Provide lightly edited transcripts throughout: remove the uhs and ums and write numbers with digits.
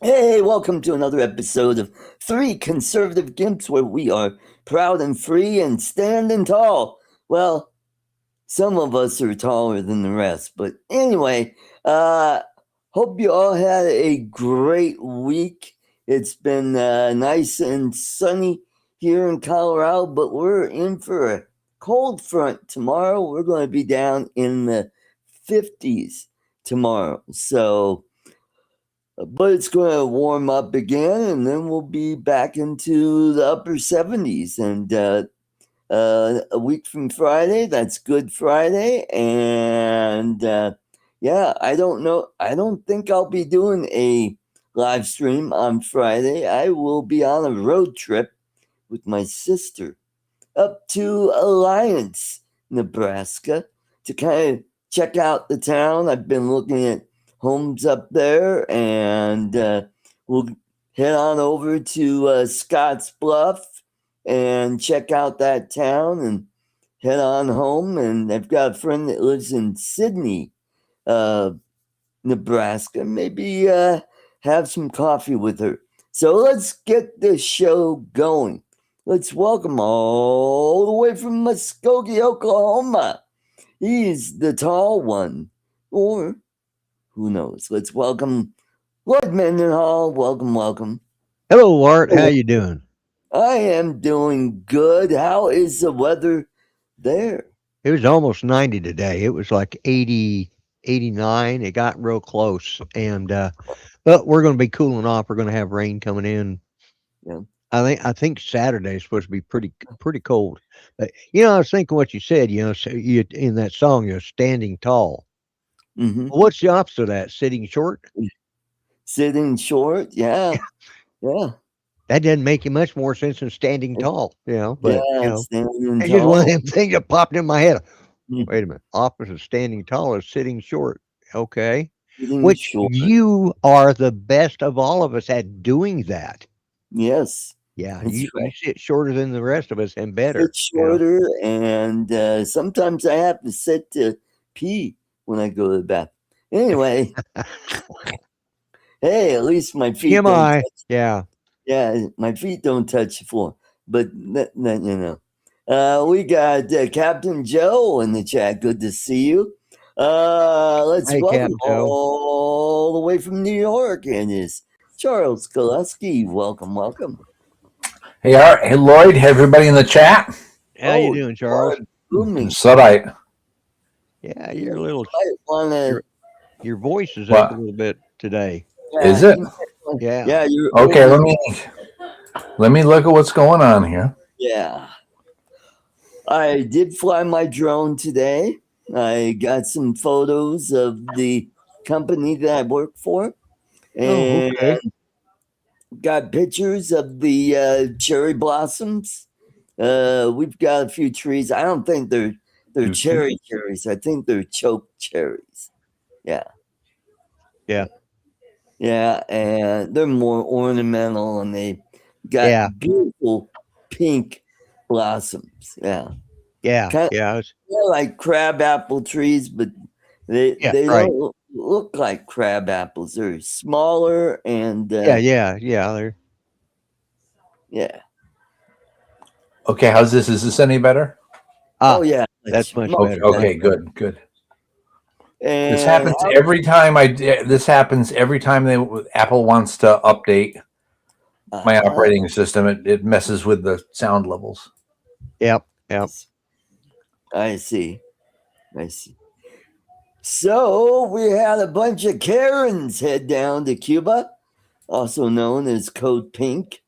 Hey, welcome to another episode of Three Conservative Gimps, where we are proud and free and standing tall. Well, some of us are taller than the rest, but anyway, uh, hope you all had a great week. It's been nice and sunny here in Colorado, but we're in for a cold front tomorrow. We're going to be down in the 50s tomorrow, but it's going to warm up again, and then we'll be back into the upper 70s. And a week from Friday, that's Good Friday. And yeah, I don't know. I don't think I'll be doing a live stream on Friday. I will be on a road trip with my sister up to Alliance, Nebraska, to kind of check out the town. I've been looking at homes up there, and we'll head on over to Scotts Bluff and check out that town and head on home. And I've got a friend that lives in Sydney, uh, Nebraska. Maybe have some coffee with her. So let's get the show going. Let's welcome all the way from Muskogee, Oklahoma. He's the tall one. Or who knows? Let's welcome Lord Mendenhall. Welcome, welcome. Hello, Art. How you doing? I am doing good. How is the weather there? It was almost 90 today. It was like 80, 89. It got real close. But we're going to be cooling off. We're going to have rain coming in. Yeah. I think Saturday is supposed to be pretty cold. But I was thinking what you said. So you in that song, standing tall. Mm-hmm. Well, what's the opposite of that? Sitting short. Sitting short. Yeah. Yeah. That doesn't make you much more sense than standing tall. But Standing it's just one of tall. them things that popped in my head. Mm. Wait a minute. Opposite standing tall is sitting short. Okay. Sitting Which short. you are the best of all of us at doing that. Yes. Yeah. That's You right. sit shorter than the rest of us and better. Sit shorter, and sometimes I have to sit to pee when I go to the bath. Anyway, hey, at least my feet don't TMI. touch. Yeah. Yeah, my feet don't touch the floor. But we got Captain Joe in the chat. Good to see you. Let's Hey, welcome Captain Joe. all the way from New York, and is Charles Koleski. Welcome, welcome. Hey, Art. Hey, Lloyd. Hey, everybody in the chat. How you Oh, doing, Charles? booming. It's all right. Yeah, you're a little. I wanna. Your voice is up a What little bit today. is Yeah, it? Yeah. yeah, you're Okay, over. let me look at what's going on here. Yeah, I did fly my drone today. I got some photos of the company that I work for, Oh, and okay. got pictures of the cherry blossoms. We've got a few trees. I don't think they're cherries. I think they're choke cherries. Yeah, Yeah. yeah, and they're more ornamental, and they got Yeah. beautiful pink blossoms. Yeah, Yeah. kind of Yeah. like crab apple trees, but Yeah. they Right. don't look like crab apples. They're smaller and Yeah. Yeah. Yeah. There. yeah. Okay, how's this? Is this any better? Oh Ah, yeah, that's much Okay, better. much okay, better. good. This And happens every time This happens every time Apple wants to update my uh-huh. operating system. It messes with the sound levels. Yep. Yep. I see. I see. So we had a bunch of Karens head down to Cuba, also known as Code Pink.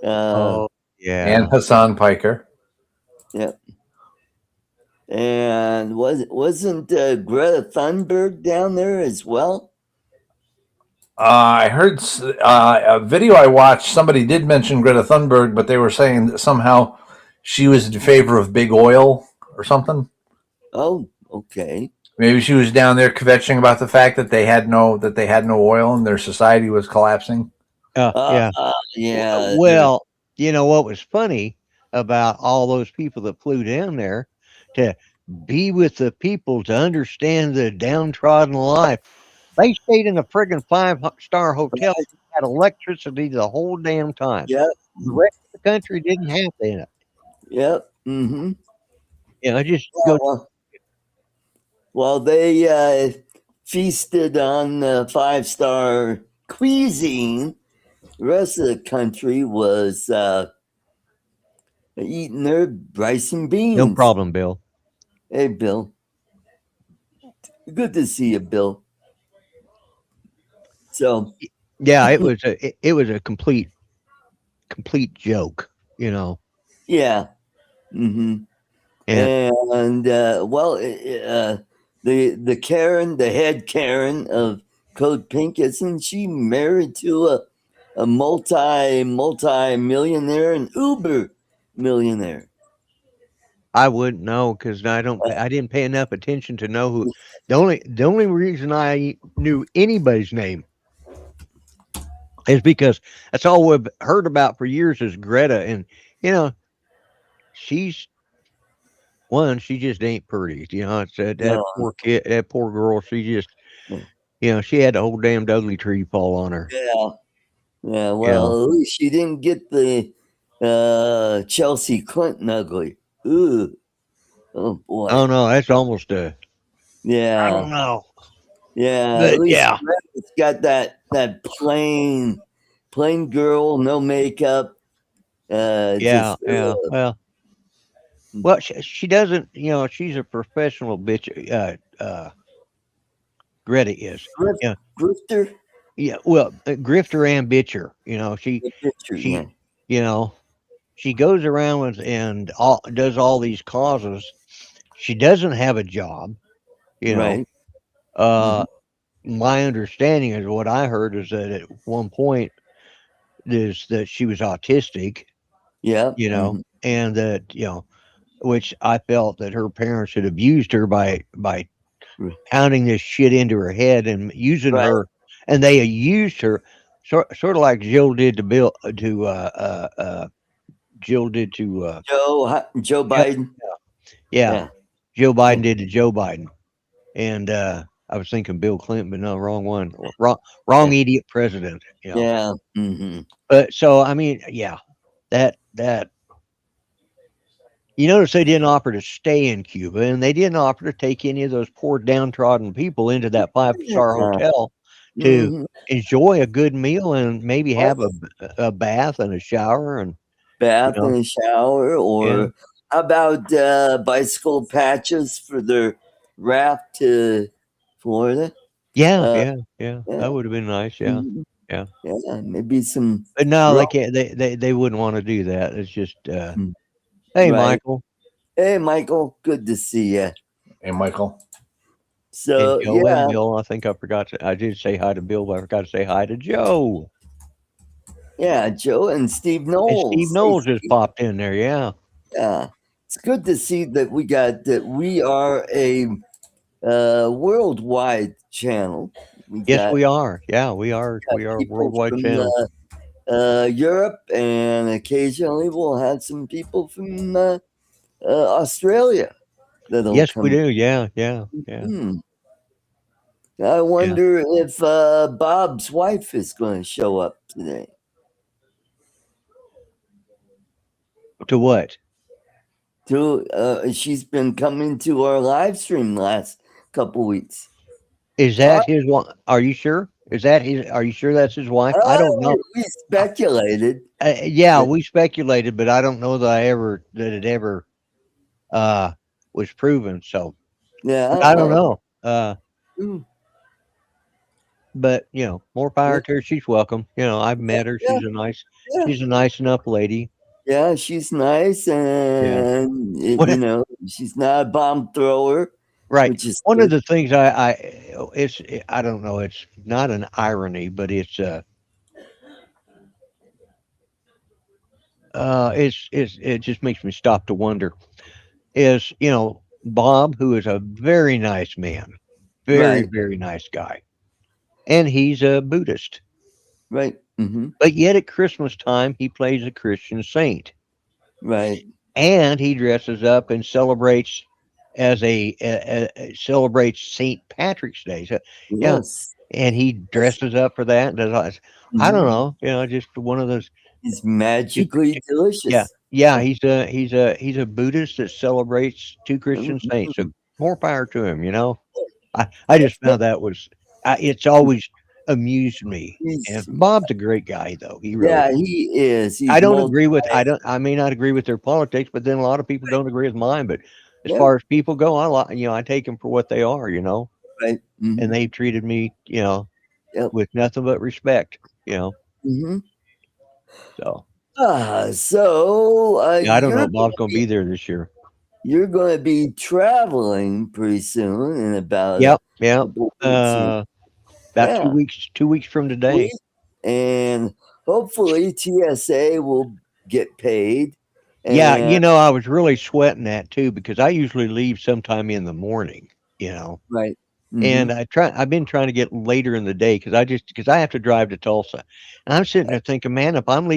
Oh, And yeah. Hassan Piker. Yeah. And wasn't Greta Thunberg down there as well? I heard a video I watched. Somebody did mention Greta Thunberg, but they were saying that somehow she was in favor of big oil or something. Oh, okay. Maybe she was down there kvetching about the fact that they had no oil and their society was collapsing. Yeah. Yeah. Well, what was funny about all those people that flew down there to be with the people to understand the downtrodden life? They stayed in a friggin' 5-star hotel had electricity the whole damn time. Yep. The rest of the country didn't have that. Yep. Mm-hmm. I just Yeah, go. well, they feasted on 5-star cuisine. The rest of the country was eating their rice and No beans. problem, Bill. Hey, Bill. Good to see you, Bill. So, Yeah, it was a complete joke. yeah. Mm-hmm. And And well, the Karen, the head Karen of Code Pink, isn't she married to a multi millionaire, an Uber millionaire? I wouldn't know because I didn't pay enough attention to know who. The only reason I knew anybody's name is because that's all we've heard about for years is Greta, and you know she's one. She just ain't pretty. It's that No, poor kid, that poor girl. She just no. she had the whole damn Dudley tree fall on her. Yeah, yeah. You know. Well, at least she didn't get the Chelsea Clinton ugly. Ooh, oh Oh boy. no, that's almost a. I Yeah, don't know, yeah. At but least yeah, Greta's got that plain girl, no makeup. yeah, Just yeah. Well, she doesn't. She's a professional bitch. Greta is. grift, Yeah, grifter. yeah. Well, grifter and bitcher. The picture, yeah. She, you know, she goes around and does all these causes. She doesn't have a job. You know, Right. uh, Mm-hmm. my understanding is what I heard is that at one point is that she was autistic. Yep. Mm-hmm. And that which I felt that her parents had abused her by pounding this shit into her head and using Right. her, and they used her sort of like Jill did to Bill Jill did to Joe Joe, Biden. yeah, Yeah. Joe Biden did to Joe Biden, and I was thinking Bill Clinton, but no, wrong one, wrong Yeah. idiot president. Yeah. Mm-hmm. But so I mean, yeah, that you notice they didn't offer to stay in Cuba, and they didn't offer to take any of those poor downtrodden people into that 5-star Yeah. hotel to Mm-hmm. enjoy a good meal and maybe Well, have a bath and a shower and you bath know, and a shower, yeah, or how about bicycle patches for their raft to Florida? yeah, Uh, yeah, yeah. yeah. That would have been nice. Yeah, Mhm. yeah. Yeah. Maybe some But no, rum. they can't. They wouldn't want to do that. It's just, hey, Right. Michael Hey, Michael. Good to see you. Hey, Michael. and So Joe and yeah, Bill. I think I forgot to. I did say hi to Bill, but I forgot to say hi to Joe. yeah, Joe and Steve And Steve Knowles. Hey, Knowles just Steve. popped in there. Yeah. Yeah, it's good to see that we are a worldwide channel. We Yes, got we are. Yeah, we are. We are a people worldwide from channel. Europe, and occasionally we'll have some people from Australia that'll Yes, we come. do. Yeah, yeah, yeah, Hmm. I yeah. wonder if Bob's wife is going to show up today. To what? She's been coming to our live stream last couple weeks. Is that his wife? Are you sure? Is that his? Are you sure that's his wife? I don't know. We speculated. Yeah, But we speculated, but I don't know that it ever uh was proven. So yeah, I don't know. mm, But more yeah, power to her. She's welcome. I've met her. yeah, yeah, She's a nice enough lady. yeah. She's nice, Yeah. and What? she's not a bomb thrower, Right. which is One of good. the things I don't know. It's not an irony, but it just makes me stop to wonder. Is Bob, who is a very nice man, very Right, very nice guy, and he's a Buddhist, right, mm-hmm, but yet at Christmas time he plays a Christian saint, right. and he dresses up and celebrates as celebrates Saint Patrick's Day. So, yeah, Yes, and he dresses up for that and does all this. I don't know, just one of those. It's Two, magically yeah, delicious. yeah. He's a Buddhist that celebrates two Christian saints. So Mhm. more power to him. I just found that was. It's always amused me. And He's, Bob's a great guy, though. He really. yeah, he is. I He's don't multi. agree with. I may not agree with their politics, but then a lot of people don't agree with mine. But as Yep, far as people go, I take them for what they are. right. And they treated me, Yep. with nothing but respect. hmm So So yeah, I don't know if Bob's going to be there this year. you're going to be traveling pretty soon in about a Yep, yep. couple weeks. About Yeah, 2 weeks from today. and hopefully TSA will get paid. Yeah, And I was really sweating that too because I usually leave sometime in the morning, right. hmm and I've been trying to get later in the day because I have to drive to Tulsa. And I'm sitting there thinking, man, if I'm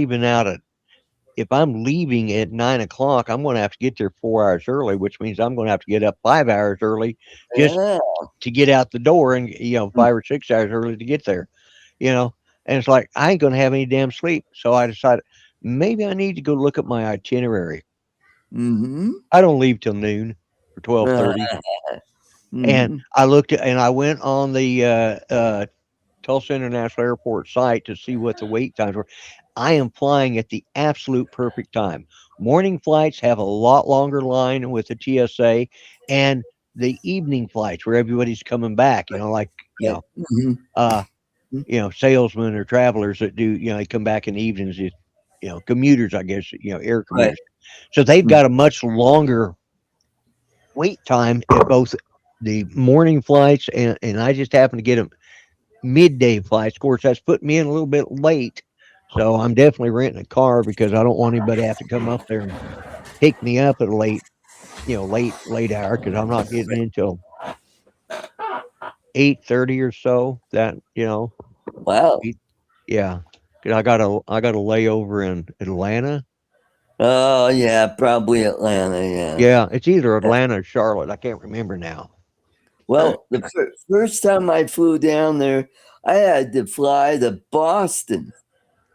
leaving at 9 o'clock, I'm going to have to get there 4 hours early, which means I'm going to have to get up 5 hours early just Yeah. to get out the door and, 5 or 6 hours early to get there, you know, and it's like, I ain't going to have any damn sleep. So I decided maybe I need to go look at my itinerary. Mm-hmm. I don't leave till noon or 12:30. And hmm I went on the, Tulsa International Airport site to see what the wait times were. I am flying at the absolute perfect time. Morning flights have a lot longer line with the TSA, and the evening flights where everybody's coming back, like, Right. uh, salesmen or travelers that do, they come back in the evenings, commuters, I guess, air Right. commuters. So they've got a much longer wait time at both the morning flights and I just happen to get them midday flights. Of course, that's putting me in a little bit late. So I'm definitely renting a car because I don't want anybody to have to come up there and pick me up at a late hour because I'm not getting in till 8:30 or so. Wow. Eight- yeah, 'cause I got a layover in Atlanta. Oh yeah, probably Atlanta. Yeah. Yeah, it's either Atlanta or Charlotte. I can't remember now. Well, the first time I flew down there, I had to fly to Boston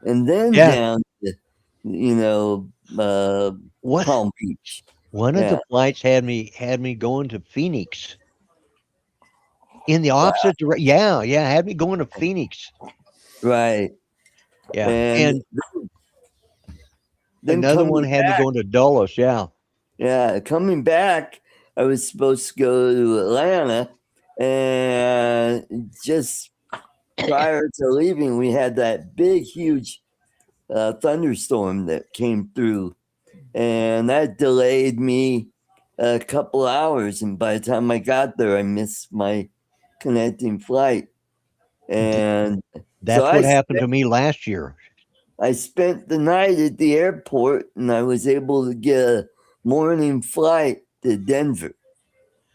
and then Yeah, down to, you know, uh, what Palm Beach. one of the Yeah. flights had me going to Phoenix in the Wow. opposite direction. Yeah, yeah, had me going to Phoenix. Right. Yeah, And and then another one coming had me back, going to Dulles. Yeah, yeah, coming back, I was supposed to go to Atlanta, and just prior to leaving, we had that big, huge thunderstorm that came through, and that delayed me a couple hours. And by the time I got there, I missed my connecting flight, th- and so that's what happened to me last year. I spent the night at the airport, and I was able to get a morning flight to Denver.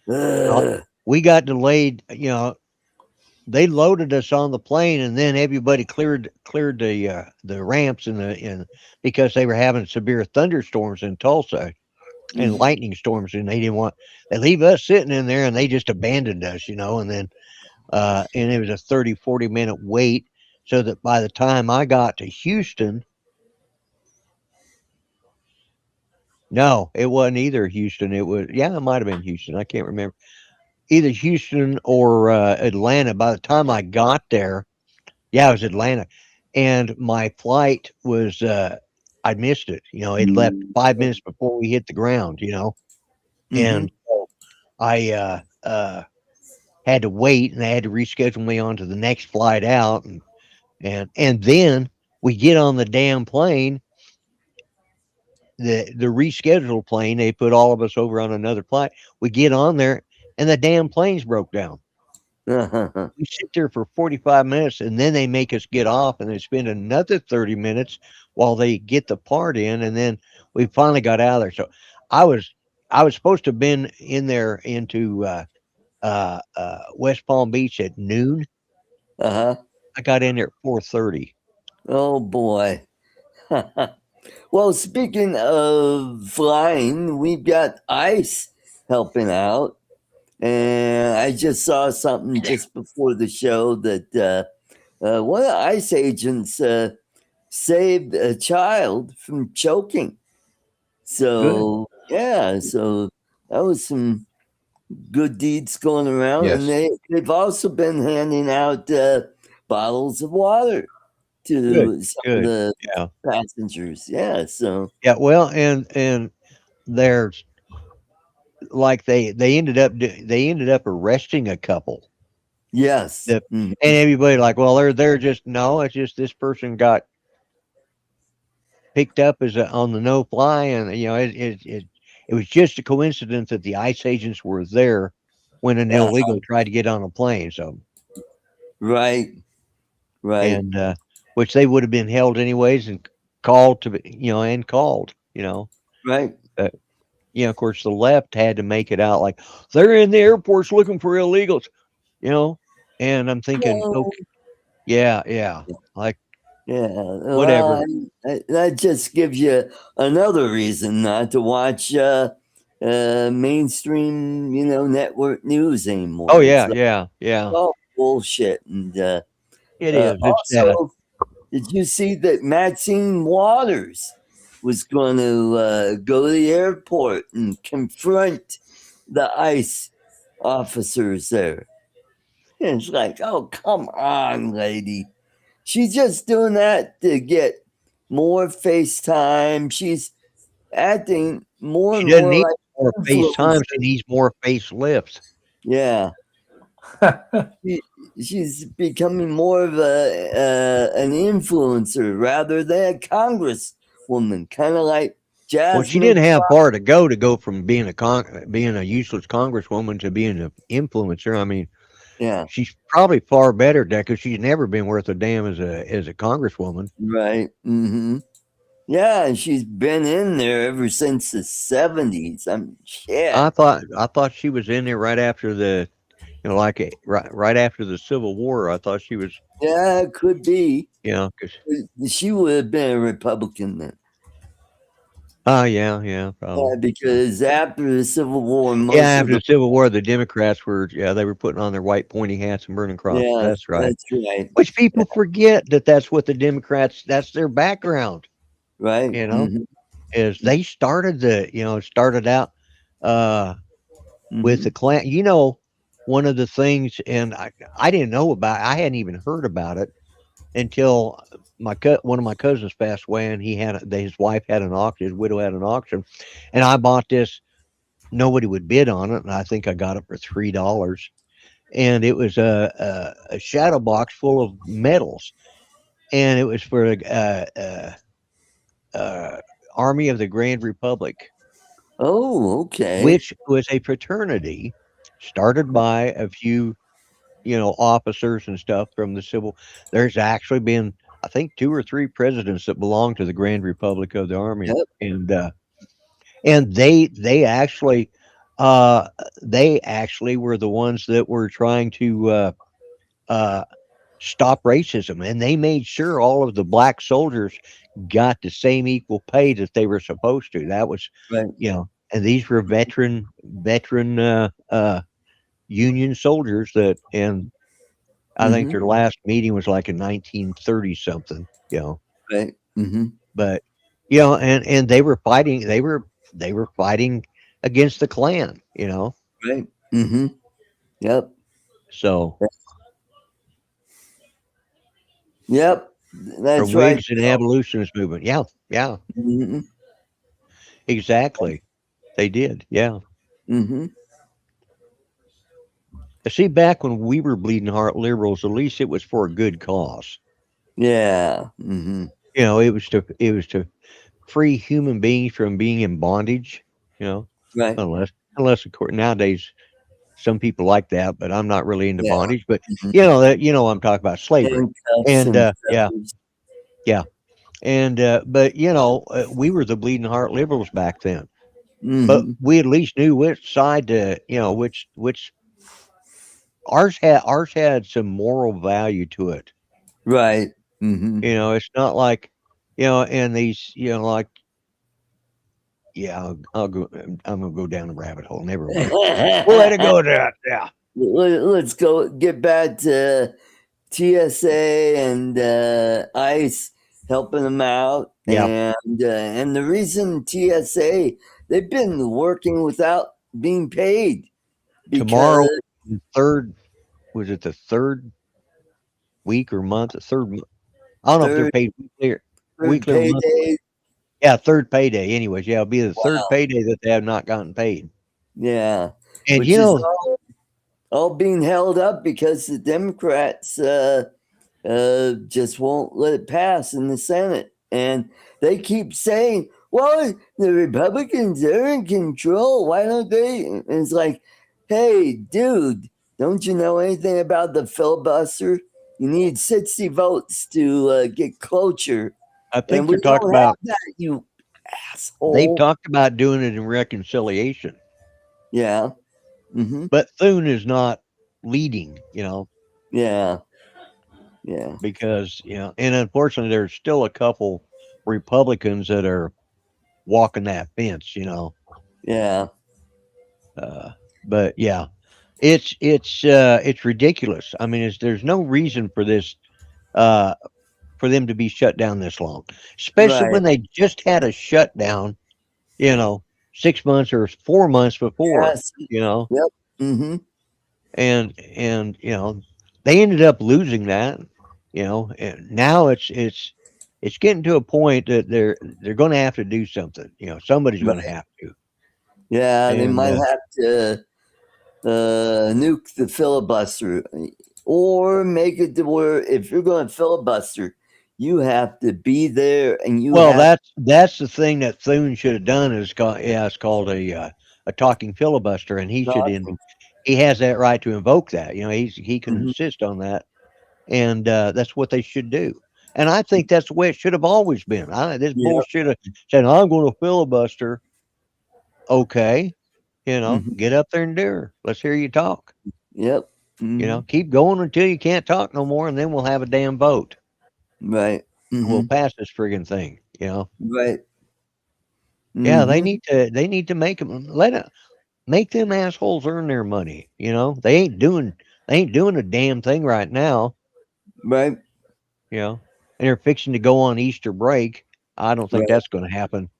Uh, Ugh. we got delayed. They loaded us on the plane, and then everybody cleared the ramps and because they were having severe thunderstorms in Tulsa and Mhm. lightning storms, and they leave us sitting in there, and they just abandoned us, and then and it was a 30-40 minute wait, so that by the time I got to Houston, no, it wasn't either Houston. It might have been Houston. I can't remember. Either Houston or Atlanta. By the time I got there, yeah, it was Atlanta, and my flight was I missed it. It left 5 minutes before we hit the ground. Mhm. And so I had to wait, and they had to reschedule me onto the next flight out, and then we get on the damn plane, the rescheduled plane. They put all of us over on another flight. We get on there, and the damn plane's broke down. We sit there for 45 minutes, and then they make us get off, and they spend another 30 minutes while they get the part in, and then we finally got out of there. So I was I was supposed to have been in there into West Palm Beach at noon. Uh-huh. I got in there at 4:30. Oh boy. Well, speaking of flying, we've got ICE helping out, And I just saw something just before the show that one of the ICE agents saved a child from choking. So yeah, so that was some good deeds going around, and Yes. they've also been handing out bottles of water Good, to some of good. the Yeah. passengers. Yeah, so Yeah, well, and there's like they ended up arresting a couple. yes, That and everybody like, well, they're just no, it's just this person got picked up as on the no fly, and it was just a coincidence that the ICE agents were there when an uh, illegal tried to get on a plane. So right, right, and which they would have been held anyways and called to be, and called, right. but of course the left had to make it out like they're in the airports looking for illegals, you know, and I'm thinking, Well, okay, yeah, like yeah, well, whatever. that just gives you another reason not to watch mainstream, network news Oh anymore. It's yeah, like yeah, all bullshit. And it is. It's also, did you see that Maxine Waters was going to go to the airport and confront the ICE officers there? And it's like, oh, come on, lady. She's just doing that to get more FaceTime. She's acting more She and doesn't more need like more face time. She influencer. needs more facelifts. Yeah. She, she's becoming more of an influencer rather than a congresswoman, kind of like Well, she Jasmine. didn't have far to go from being being a useless congresswoman to being an influencer. I mean, Yeah, she's probably far better at that because she's never been worth a damn as a congresswoman. right. Yeah, and she's been in there ever since the 70s. I'm shit. I thought she was in there right after the like right after the Civil War. I thought she was Yeah, it could be. 'cause She would have been a Republican then. oh yeah Yeah, probably because after the Civil War, yeah most of after the the Civil War the Democrats were they were putting on their white pointy hats and burning crosses. yeah, That's right. that's right. Which people forget that that's what the Democrats that's their background. Right. You know, is they started it started out with the Klan. One of the things, and I didn't know about, I hadn't even heard about it until one of my cousins passed away, and his wife had an auction, his widow had an auction, and I bought this. Nobody would bid on it, and I think I got it for $3. And it was a shadow box full of medals, and it was for uh, Army of the Grand Republic, Oh, okay. which was a fraternity started by a few, officers and stuff from the civil. There's actually been, I think, two or three presidents that belong to the Grand Republic of the Army, Yep. and uh, they actually were the ones that were trying to uh, stop racism, and they made sure all of the black soldiers got the same equal pay that they were supposed to. That was, Right. and these were veteran Union soldiers and I think Mm-hmm. their last meeting was like in 1930 something, Right. Mm-hmm. but and they were fighting against the Klan. Right. Mm-hmm. Yep. So Yep. for That's right. Whigs and abolitionist movement, yeah, Mm-hmm. exactly, they did, yeah. Mm-hmm. See, back when we were bleeding heart liberals, at least it was for a good cause. Yeah. Mm-hmm. It was to free human beings from being in bondage. You know, Right. unless of course nowadays some people like that, but I'm not really into Yeah. bondage. But Mm-hmm. I'm talking about slavery, Handcuffs and and yeah, feathers. yeah, and but we were the bleeding heart liberals back then. But Mm-hmm. we at least knew which side to which ours had some moral value to it. Right. Mm-hmm. It's not like, and these, like Yeah, I'll go. I'm gonna go down the rabbit hole. Never mind. We'll let it go at that. Yeah. Let's go get back to TSA and ICE helping them out, Yeah. and the reason TSA, they've been working without being paid Tomorrow, because the third, was it the third week or month? The third. I don't know if they're third paid third weekly or monthly. payday. Yeah, third payday. Anyways, yeah, it'll be the third Wow, payday that they have not gotten paid. yeah, And which you is know, all being held up because the Democrats just won't let it pass in the Senate. And they keep saying, well, the Republicans are in control. Why don't they? And it's like, hey, dude, don't you know anything about the filibuster? You need 60 votes to get cloture. I And think we they're talking don't have about that, you they've asshole. talked about doing it in reconciliation, Yeah. Mm-hmm. but Thune is not leading. Yeah. Yeah. Because and unfortunately, there's still a couple Republicans that are walking that fence. Yeah. Uh, but yeah, it's ridiculous. I mean, there's no reason for this uh, for them to be shut down this long, especially Right. when they just had a shutdown. You know, 6 months or 4 months before. Yes. You know, Yep. Mm-hmm. and they ended up losing that. And now it's getting to a point that they're going to have to do something. Somebody's going to Right. have to. Yeah, they And might have to nuke the filibuster, or make it to where if you're going to filibuster, you have to be there and you well, have that's the thing that Thune should have done is called yeah, it's called a talking filibuster, and talking. he has that right to invoke that. He can Mhm. insist on that, and that's what they should do. And I think that's the way it should have always been. This Yep. bullshit of saying I'm going to filibuster. Okay, Mhm. get up there and do her. Let's hear you talk. Yep. Mhm. Keep going until you can't talk no more, and then we'll have a damn vote. Right. And we'll Mhm. pass this friggin' thing. Right. Yeah, Mhm. they need to make them assholes earn their money. They ain't doing a damn thing right now. Right. You know, and they're fixing to go on Easter break. I don't think Right. that's going to happen.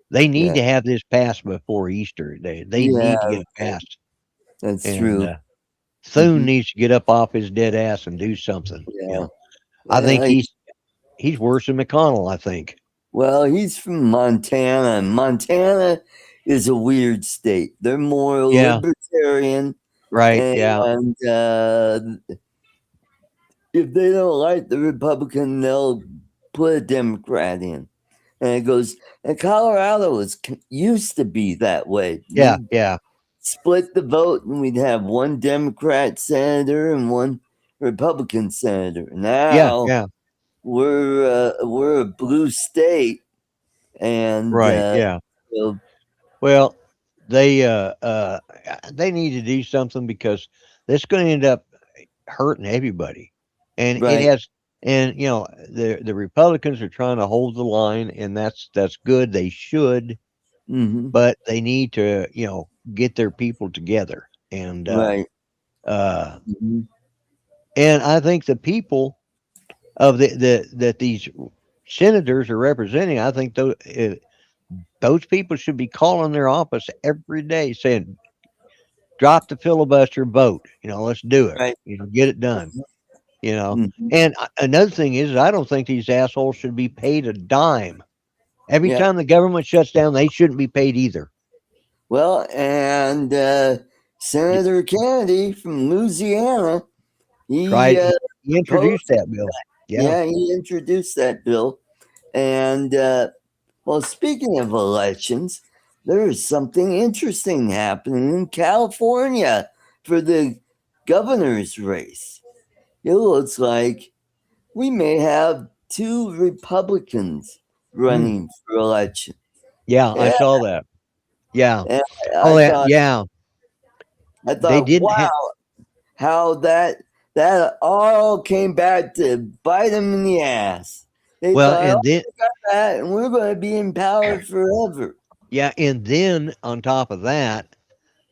They need Yeah. to have this passed before Easter. They Yeah. need to get it passed, That's and true. Thune Mhm. needs to get up off his dead ass and do something. Yeah. I think Yeah. he's worse than McConnell. I think. Well, he's from Montana, and Montana is a weird state. They're more Yeah. libertarian, Right. Yeah. and if they don't like the Republican, they'll put a Democrat in. And it goes, and Colorado used to be that way. Yeah. We'd Yeah. split the vote, and we'd have one Democrat senator and one Republican senator. Yeah. Now Yeah. we're a blue state, and Right. Yeah. so, Well, they need to do something because that's going to end up hurting everybody, and it right. has. And the Republicans are trying to hold the line, and that's good. They should, Hmm. but they need to get their people together, and Right. uh, Hmm. and I think the people of that these senators are representing, I think those people should be calling their office every day saying, drop the filibuster, vote. Let's do it. Right. Get it done. Hmm. And another thing is, I don't think these assholes should be paid a dime. Every Yeah. time the government shuts down, they shouldn't be paid either. Well, and Y- Senator Kennedy from Louisiana, he Right? He proposed. introduced that bill. Yeah. Yeah, he introduced that bill. And well, speaking of elections, there is something interesting happening in California for the governor's race. It looks like we may have two Republicans Mm. running for election. Yeah, I Yeah, saw that. Yeah. and Oh, yeah. Yeah. I They thought, didn't have. wow, how that all came back to bite them in the ass. They Well, thought, and oh, then we got that, and we're going to be in power forever. Yeah, and then on top of that,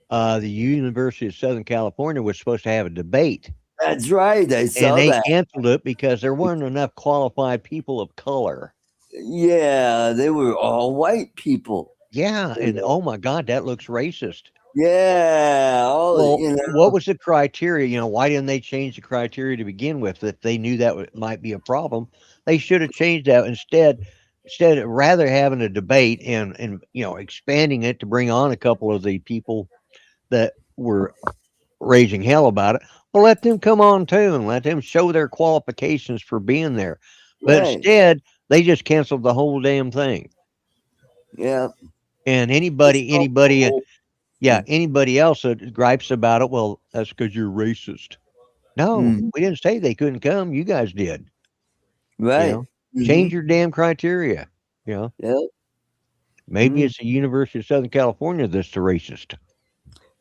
the University of Southern California was supposed to have a debate, That's right. I and saw they that. canceled it because there weren't enough qualified people of color. Yeah, they were all white people. Yeah, and oh my God, that looks racist. Yeah, all Well, you what know. was the criteria? Why didn't they change the criteria to begin with? If they knew that might be a problem, they should have changed that instead of rather having a debate and expanding it to bring on a couple of the people that were raising hell about it. Well, let them come on too and let them show their qualifications for being there. But Right. instead, they just canceled the whole damn thing. Yeah. And It's anybody, all- yeah, anybody else that gripes about it, well, that's because you're racist. No, Mhm. we didn't say they couldn't come. You guys did. You Right. know, Hmm. change your damn criteria. You know, Yep. maybe Mm. it's the University of Southern California that's the racist,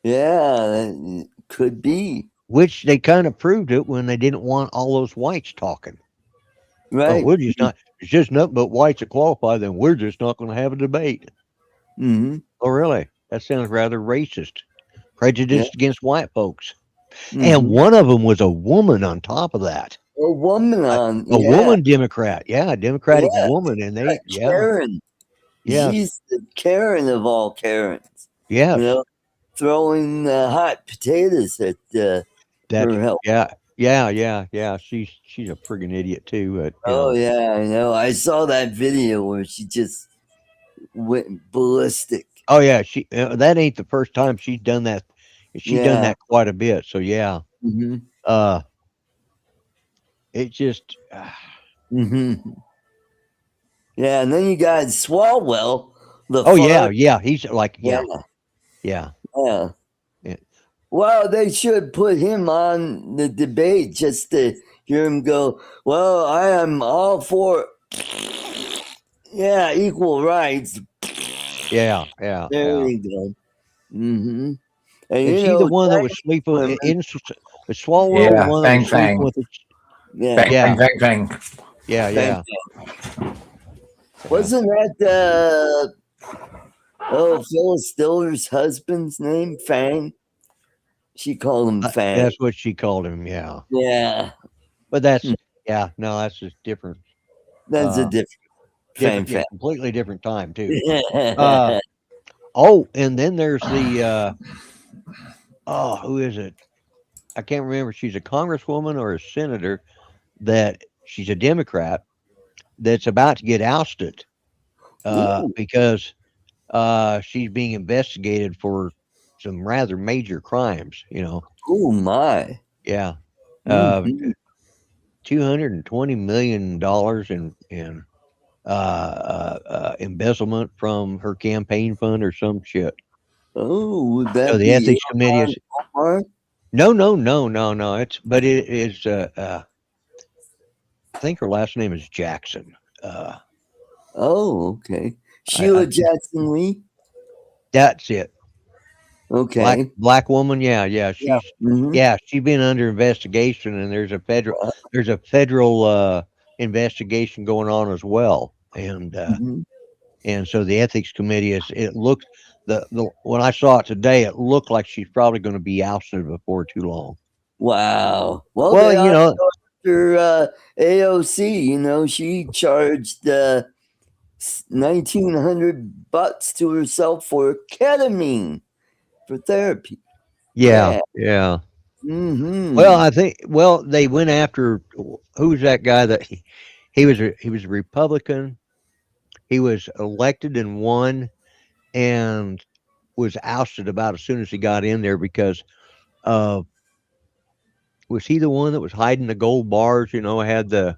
Yeah, that could be. which they kind of proved it when they didn't want all those whites talking. Oh, Right. we're just not. It's just nothing but whites that qualify. Then we're just not going to have a debate. Mm-hmm. Oh, really? That sounds rather racist. Yeah. Prejudiced against white folks, and Mm-hmm. one of them was a woman. On top of that, A woman a, on, a yeah, woman Democrat. Yeah, a Democratic yeah, woman, and yeah, yeah, Karen. yes, She's the Karen of all Karens. You yes. know, throwing hot potatoes at That's her help. yeah. She's a friggin' idiot too. But Oh yeah, I know. I saw that video where she just went ballistic. oh yeah, she that ain't the first time she's done that. She's done Yeah. that quite a bit. So yeah, Mm-hmm. uh, it just Mm-hmm. Yeah, and then you got Swalwell, the oh yeah, fun. yeah. He's like Yeah, yeah. yeah. Yeah. Well, they should put him on the debate just to hear him go, well, I am all for, yeah, equal rights. Yeah, yeah, There yeah. you go. Mm-hmm. And Is you he the know, one that was trans sleeping women, is Swalwell the Yeah, one that was fang sleeping fang, with his yeah, fang yeah, fang fang fang. yeah, thank yeah, you. yeah. Wasn't that, Phyllis Diller's husband's name? Fang? She called him Fang. That's what she called him, yeah. Yeah. But that's yeah, no, that's just different. That's a Uh different Fang different yeah, Fang. completely different time too. Uh oh, and then there's the oh, who is it? I can't remember. She's a congresswoman or a senator that she's a Democrat that's about to get ousted Ooh, because she's being investigated for some rather major crimes. oh my. Yeah. Uh Mm-hmm. $220 million in embezzlement from her campaign fund or some shit. Oh, would So that the be ethics committee Ilhan is Omar? no. It is I think her last name is Jackson. Uh, Oh, okay. I Sheila Jackson Lee? that's it. Okay. Black woman. Yeah. Yeah. Mm-hmm. She's been under investigation, and there's a federal investigation going on as well. Mm-hmm. And so the ethics committee is it looked the when I saw it today, it looked like she's probably going to be ousted before too long. Wow. Well, Well, they ought to go after AOC. You know, she charged 1,900 bucks to herself for ketamine for therapy. yeah, Yeah. yeah. Well, Mm-hmm. they went after who's that guy that he was a Republican. He was elected and won and was ousted about as soon as he got in there because uh was he the one that was hiding the gold bars, had the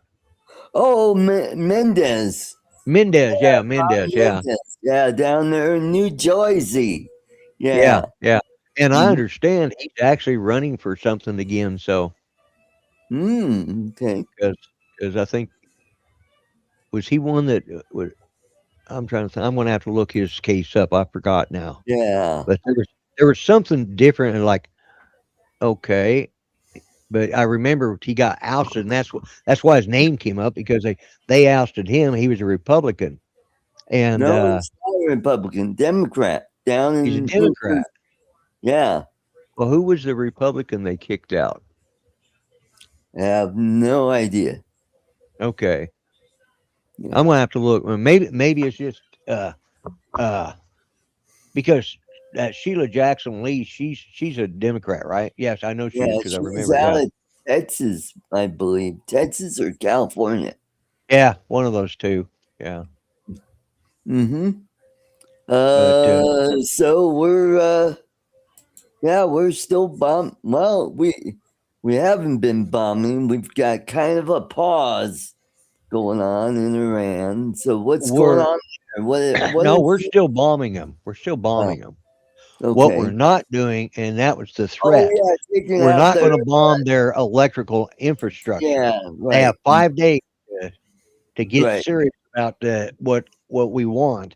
Oh, Mendez. Mendez, yeah, Ron Mendez, yeah. Mendez. Yeah, down there in New Jersey. Yeah, Yeah. yeah. And I Mm-hmm. understand he's actually running for something again, so Okay. because I think was he one that was I'm trying to think. I'm gonna have to look his case up. I forgot now. Yeah. But there was something different and like, okay. But I remember he got ousted, and that's why his name came up because they ousted him. He was a Republican, and No, he's Republican, Democrat down in He's a Democrat. Yeah, Well, who was the Republican they kicked out? I have no idea. Okay. Yeah. I'm gonna have to look. Well, maybe it's just uh because Sheila Jackson Lee, she's a Democrat, right? Yes, I know she is Yeah, because I she's remember. out Yeah, of Texas, I believe. Texas or California. yeah, one of those two. Yeah, Mm-hmm. but So we're still well, we haven't been bombing. We've got kind of a pause going on in Iran. So what's going on there? What no, is we're it? still bombing them. We're still bombing them. What we're Okay. not doing, and that was the Oh threat. yeah, taking We're out not going their to bomb their electrical infrastructure. yeah, They have right. 5 days to get Right. serious about what we want.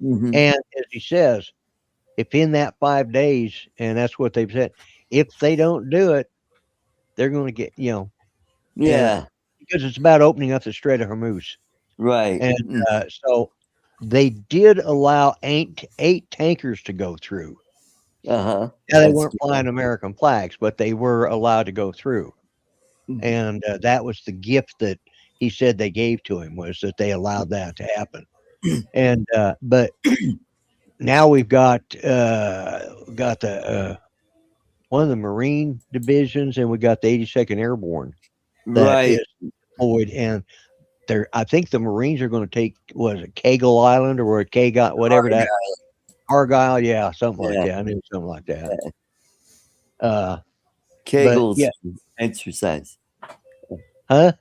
Mm-hmm. And as he says, if in that 5 days, and that's what they've said, if they don't do it, they're going to get, and Yeah, because it's about opening up the Strait of Hormuz. right. And so they did allow eight tankers to go through. Uh-huh. Now, they That's weren't flying American flags, but they were allowed to go through. good. And that was the gift that he said they gave to him, was that they allowed that to happen. And but now we've got the one of the Marine divisions, and we got the 82nd Airborne that Right. is deployed, and I think the Marines are going to take, was it Kegel Island or Kegel, whatever that Argyle, yeah, something like Yeah. that. I knew something like that. But Kegels yeah, exercise. huh?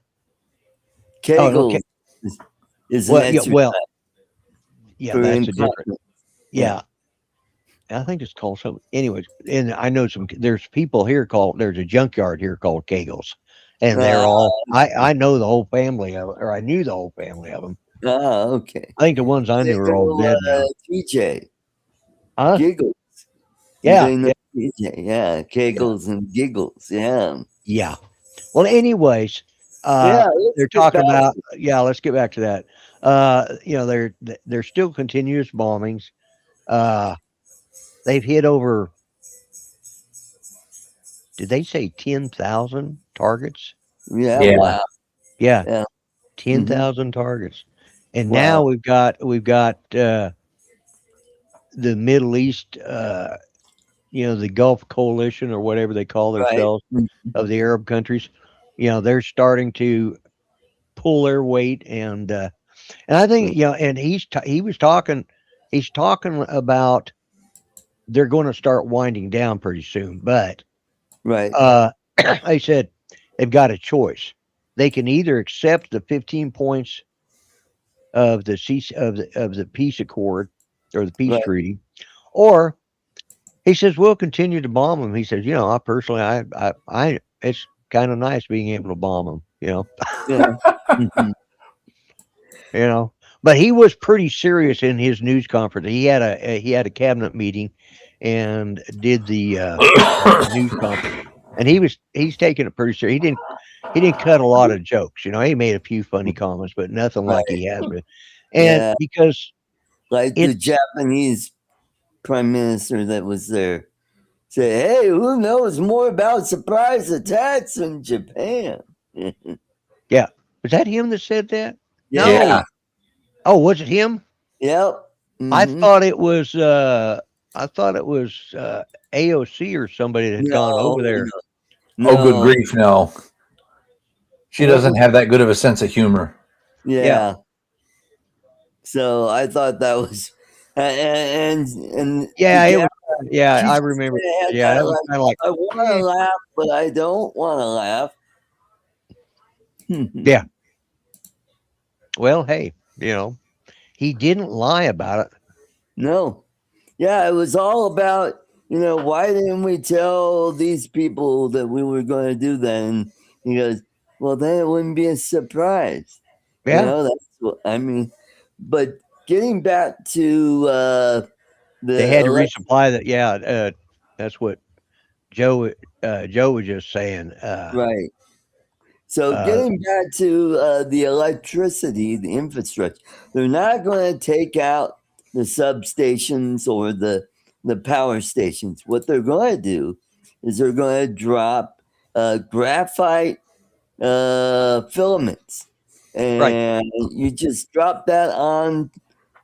Kegels Oh, okay. is an Well, yeah, exercise. well, yeah, for that's a different. incontinence. Yeah. I think it's called something. Anyways, and I know there's people here there's a junkyard here called Kegels, and they're all, I know the whole family of, or I knew the whole family of them. Okay. I think the ones I knew are all dead now. TJ. Huh? Giggles. Yeah. TJ, yeah. Kegels and giggles. Yeah. Yeah. Well, anyways, Yeah. they're talking about, let's get back to that. They're still continuous bombings. They've hit over, did they say 10,000 targets? Yeah. Yeah. Wow. Yeah. Yeah. 10,000 targets. And Wow. now we've got the Middle East, the Gulf Coalition or whatever they call themselves, of the Arab countries. They're starting to pull their weight, and I think, and he's talking about they're going to start winding down pretty soon, but Right. they said they've got a choice. They can either accept the 15 points of the peace accord or the peace treaty, or he says we'll continue to bomb them. He says, I personally, I it's kind of nice being able to bomb them, Yeah. But he was pretty serious in his news conference. He had a cabinet meeting and did the news conference, and he's taking it pretty serious. He didn't cut a lot of jokes. He made a few funny comments, but nothing like he has been. And because like the Japanese prime minister that was there said, "Hey, who knows more about surprise attacks in Japan?" Yeah, was that him that said that? Yeah. No. Yeah. Oh, was it him? Yep. I thought it was AOC or somebody that had gone over there. No. Oh, good grief, no. She doesn't have that good of a sense of humor. Yeah. So I thought that was, and yeah, it was. Yeah, I remember. Yeah, that was kind of like, I want to laugh, but I don't want to laugh. Yeah. Well, hey, he didn't lie about it. No. Yeah, it was all about, why didn't we tell these people that we were going to do that? And he goes, well, then it wouldn't be a surprise. Yeah. That's what I mean. But getting back to they had to resupply that. Yeah, that's what Joe was just saying. Right. So getting back to the electricity, the infrastructure, they're not going to take out substations or the power stations. What they're going to do is they're going to drop graphite filaments, Right. and you just drop that on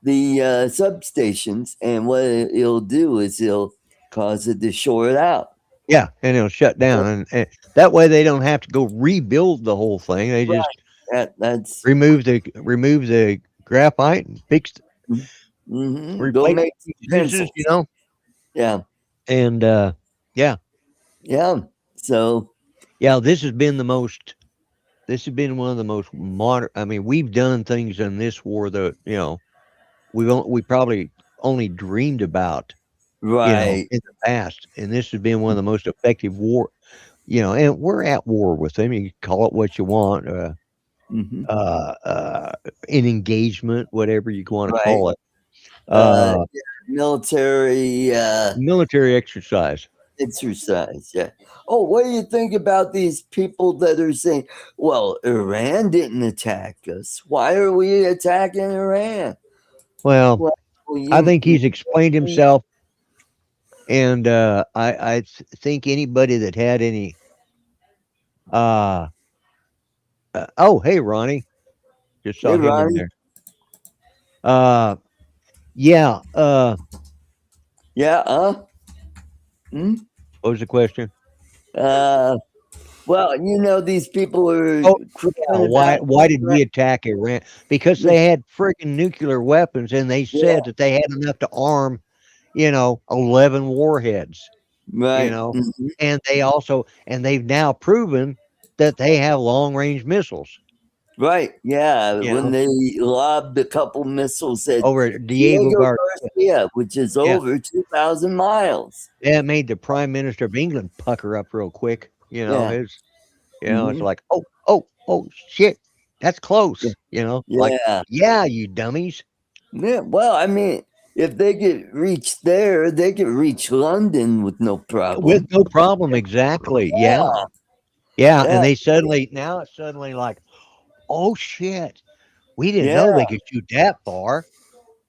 the substations, and what it'll do is it'll cause it to short out. Yeah, and it'll shut down, and that way they don't have to go rebuild the whole thing. They just That's remove the graphite and fix Go replace make some fuses, pencils. Yeah, and yeah, yeah. So yeah. This has been one of the most modern. I mean, we've done things in this war that we probably only dreamed about right. in the past, and this has been one of the most effective war. And we're at war with them. You can call it what you want. hmm In engagement, whatever you want to Right. call it. Yeah, military Military exercise. exercise. Yeah. Oh, what do you think about these people that are saying, "Well, Iran didn't attack us. Why are we attacking Iran?" Well, Well, I think he's explained himself, and I think anybody that had any. Uh, oh, hey, Ronnie, just Hey, saw him in Ronnie. there. Yeah. Yeah. Hmm? What was the question? Uh. Well, these people are Oh, yeah. crying Why about. why did we attack Iran? Because they had freaking nuclear weapons, and they Yeah. said that they had enough to arm, 11 warheads. you Right. know, and they've now proven that they have long range missiles, Right. Yeah. you When know, they lobbed a couple missiles at over at Diego Diego Garcia. Garcia, which is Yeah, over 2,000 miles. that made the Prime Minister of England pucker up real quick. Yeah. It's hmm like, oh shit, that's close. Like, Yeah. yeah, you dummies. Yeah. Well, I mean, if they could reach there, they could reach London with no With problem. no problem, exactly. Yeah. Yeah, and Yeah. now it's suddenly like, oh shit, we didn't Yeah. know they could shoot that far.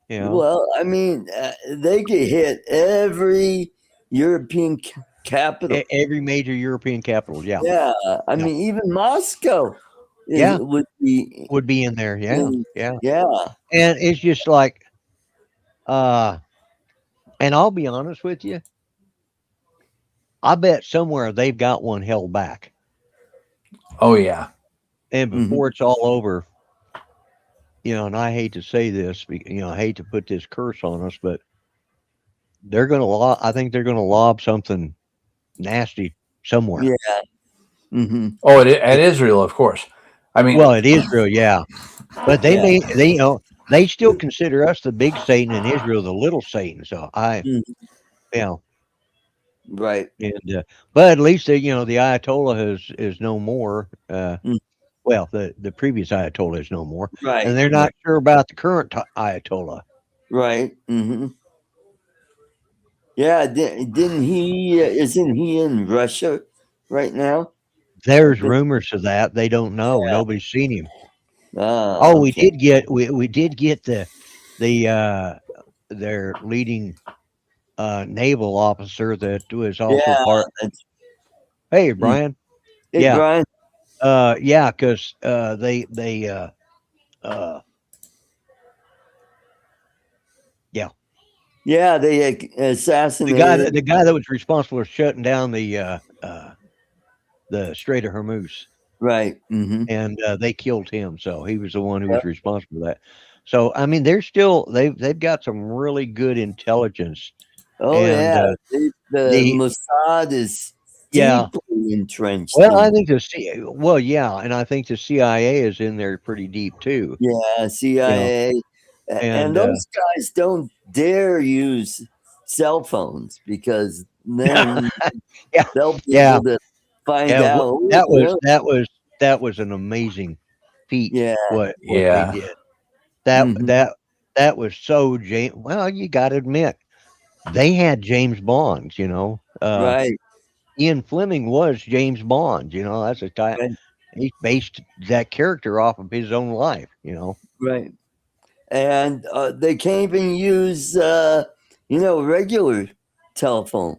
Well, I mean, they could hit every European capital. Every major European capital. Yeah, Yeah. I yeah. mean, even Moscow Yeah, would be would be in there, yeah, in. yeah, Yeah. and it's just like, uh and I'll be honest with you, I bet somewhere they've got one held back, Oh yeah. and hmm before it's all over, and I hate to say this, I hate to put this curse on us, but I think they're gonna lob something nasty somewhere. Yeah. hmm Oh, at Israel, of course. I mean, Well, it is real, yeah, but Yeah. they still consider us the big Satan and Israel the little Satan, so Mhm. yeah. Right. And but at least the Ayatollah is no more. Mm. Well, the previous Ayatollah is no more, and Right. they're not sure about the current Ayatollah. Right. Yeah. Didn't he? Isn't he in Russia right now? I There's think. rumors of that. They don't know. Yeah. Nobody's seen him. Ah. Oh, Okay. we did get the their leading naval officer that was also Yeah. part. Hey, Mm. Brian. Hey, Yeah. Brian. Yeah, because they yeah. Yeah. They assassinated. The guy that was responsible for shutting down the Strait of Hormuz, Right. and they killed him. So he was the one who was responsible for that. So I mean, they've got some really good intelligence, Oh and yeah. The the Mossad is yeah. deeply entrenched Well, I in. think yeah, and I think the CIA is in there pretty deep too. Yeah. CIA. And And those guys don't dare use cell phones because then yeah, they'll be yeah, able to find yeah. out. That was an amazing feat. Yeah. What they yeah. did. That Mhm. that that was so James. Well, you got to admit they had James Bond. Right. Ian Fleming was James Bond. That's a type. Right. He based that character off of his own life. Right. and they can't even use regular telephone.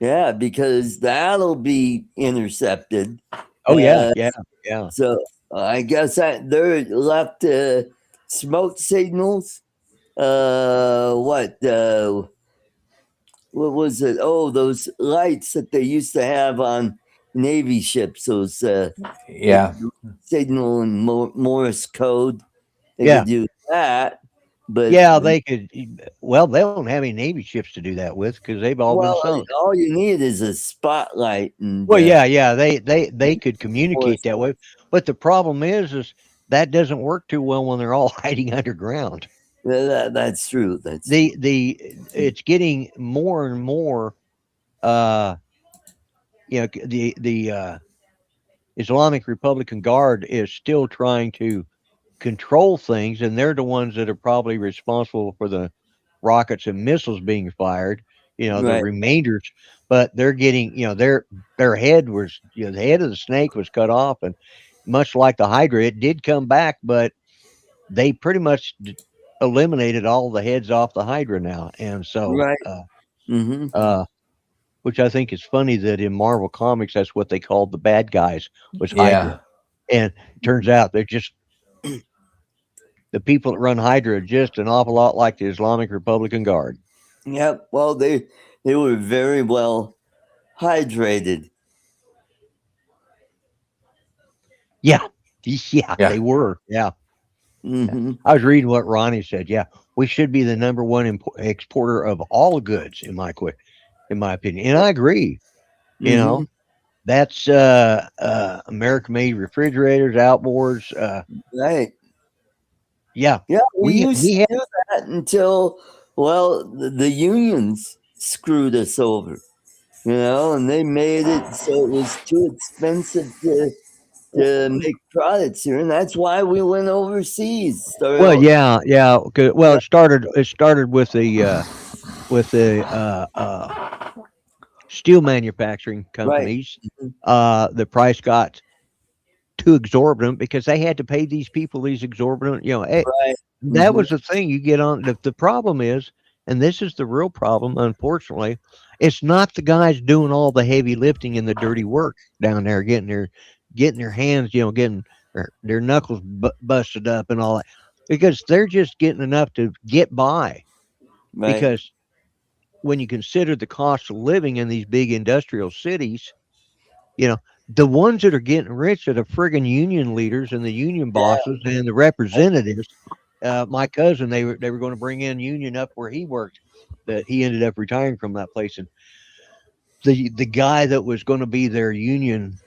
Yeah, because that'll be intercepted. Oh yeah, Uh, yeah, yeah. so I guess they're left smoke signals. What was it? Oh, those lights that they used to have on Navy ships. Those they Yeah, could signal in Morse code. They Yeah. could do that, but Yeah, they could. Well, they don't have any Navy ships to do that with because they've all been well, sunk. all you need is a spotlight and Well, yeah, yeah, they could communicate Morse that code. way, but the problem is that doesn't work too well when they're all hiding underground. Yeah, that's true. That's true. The it's getting more and more. Uh, the Islamic Republican Guard is still trying to control things, and they're the ones that are probably responsible for the rockets and missiles being fired. The Right, remainders, but they're getting, their head was, the head of the snake was cut off, and much like the Hydra, it did come back, but they pretty much eliminated all the heads off the Hydra now, and so, right. Mm-hmm. uh, which I think is funny that in Marvel Comics, that's what they called the bad guys was yeah, Hydra, and it turns out they're just the people that run Hydra are just an awful lot like the Islamic Republican Guard. Yep. Well, they were very well hydrated. Yeah. Yeah, yeah, they were. Yeah. Yeah. Mm-hmm. I was reading what Ronnie said. Yeah. We should be the number one exporter of all goods, in my opinion. And I agree. You Mm-hmm. know, that's American made refrigerators, outboards. Right. Yeah. Yeah, we used We to have do that until the unions screwed us over, and they made it so it was too expensive to make products here, and that's why we went overseas. well, Started, yeah, yeah. Well, yeah, it started with the steel manufacturing right, companies. mhm, The price got too exorbitant because they had to pay these people these exorbitant, right, that hmm was the thing you get on. The problem is, and this is the real problem, unfortunately, it's not the guys doing all the heavy lifting and the dirty work down there, getting their hands, getting their knuckles busted up and all that, because they're just getting enough to get by. right, Because when you consider the cost of living in these big industrial cities, you know, the ones that are getting rich are the friggin' union leaders and the union yeah, bosses and the representatives. My cousin, they were going to bring in union up where he worked, that he ended up retiring from that place, and the guy that was going to be their union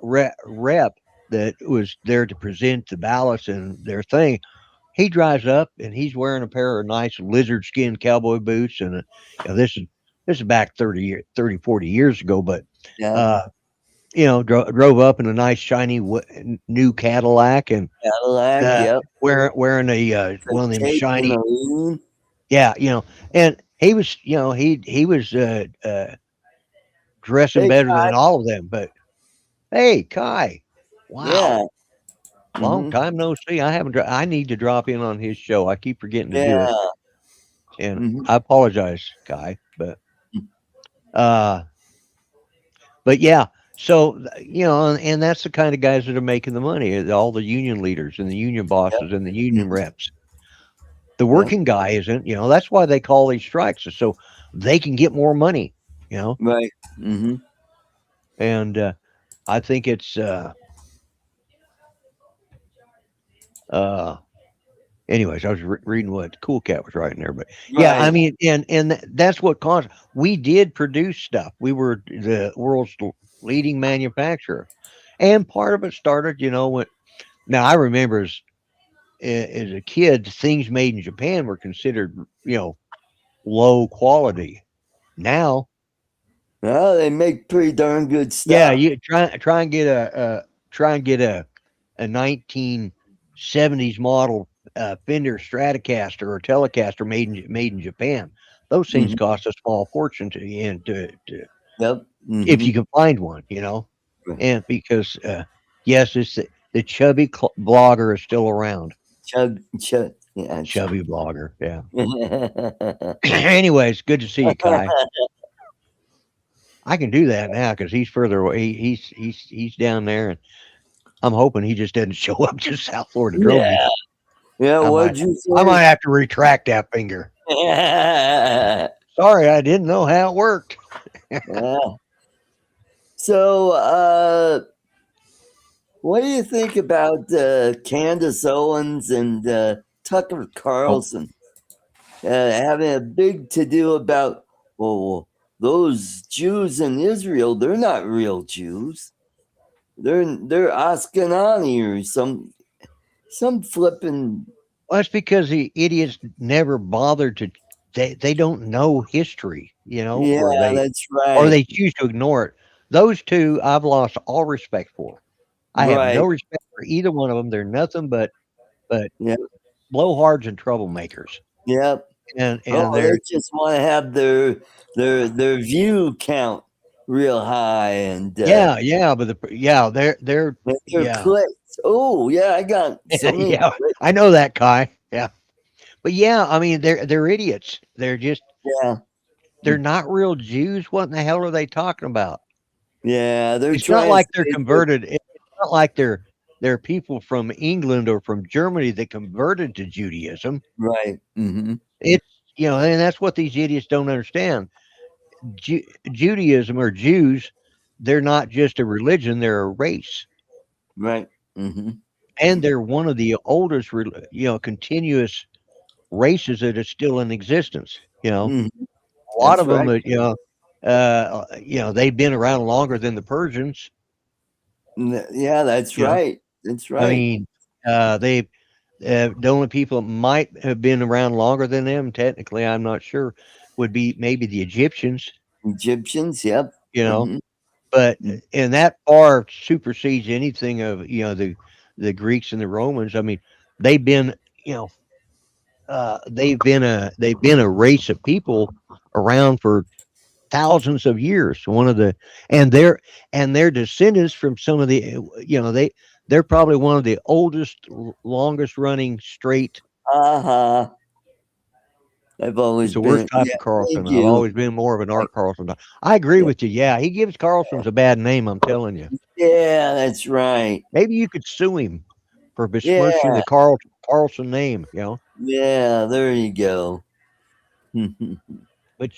rep that was there to present the ballots and their thing, he drives up and he's wearing a pair of nice lizard skin cowboy boots, and this is back 30, 40 years ago, but yeah, uh, drove up in a nice shiny new Cadillac, and Cadillac, yep, wearing a the one of them cape and shiny, the lean, yeah, and he was, he was dressing hey, better than all of them. But hey, Kai, wow, yeah, long hmm time no see. I need to drop in on his show. I keep forgetting to do it, yeah, and hmm I apologize, Kai, uh, but yeah. So and that's the kind of guys that are making the money. All the union leaders and the union yep, bosses and the union mhm, reps. The yep, working guy isn't. That's why they call these strikes, so they can get more money. You know, right, hmm and I think it's uh anyways, I was reading what Cool Cat was writing there, but yeah, I right, mean, and that's what caused. We did produce stuff. We were the world's leading manufacturer, and part of it started, when. Now I remember as a kid, things made in Japan were considered, low quality. Now, well, they make pretty darn good yeah, stuff. you try and get a 1970s model Fender Stratocaster or Telecaster made in Japan. Those things Hmm cost a small fortune to Yep, if hmm you can find one. And because yes, it's the chubby blogger is still around. chug, chug. Yeah. Chubby blogger. Yeah. Anyways, good to see you, Kai. I can do that now because he's further away. He's down there, and I'm hoping he just doesn't show up to South Florida drove me. Yeah. Yeah. I What'd you might say? have to retract that finger. Sorry, I didn't know how it worked. Yeah. So, what do you think about Candace Owens and Tucker Carlson having a big to do about, well, those Jews in Israel? They're not real Jews. They're Ashkenazi or some flipping. Well, that's because the idiots never bothered to. They don't know history, Yeah, or that's right. they choose to ignore it. Those two, I've lost all respect for. I have no Right. respect for either one of them. They're nothing but Yep. blowhards and troublemakers, Yep. and Oh, they're they just want to have their view count real high and but they're their clicks. Oh yeah, I got so many yeah. clicks. I know that, Kai. Yeah, but yeah, I mean they're idiots. Yeah, They're not real Jews. What in the hell are they talking about? yeah, they're It's not trying to like they're say converted. It's not like they're people from England or from Germany that converted to Judaism. right. Mm-hmm. It's and that's what these idiots don't understand. Judaism or Jews, they're not just a religion; they're a race, Right. Mm-hmm. and they're one of the oldest, continuous races that is still in existence. Mm-hmm. A lot That's of them, right. they've been around longer than the Persians. Yeah, that's You know, right. That's I right. mean, they the only people that might have been around longer than them, technically, I'm not sure, would be maybe the Egyptians. Egyptians. Yep. You know, Mm-hmm. but and that far supersedes anything of the Greeks and the Romans. I mean, they've been they've been a race of people around for thousands of years. And their descendants from some of the they're probably one of the oldest, longest running straight. Uh-huh. I've It's always the worst been. type Yeah. of Carlson. Thank I've you. always been more of an Art Carlson. I agree Yeah. with you. Yeah, he gives Carlson's a bad name. I'm telling you. Yeah, that's right. Maybe you could sue him for besmirching Yeah. the Carlson name. Yeah. There you go. But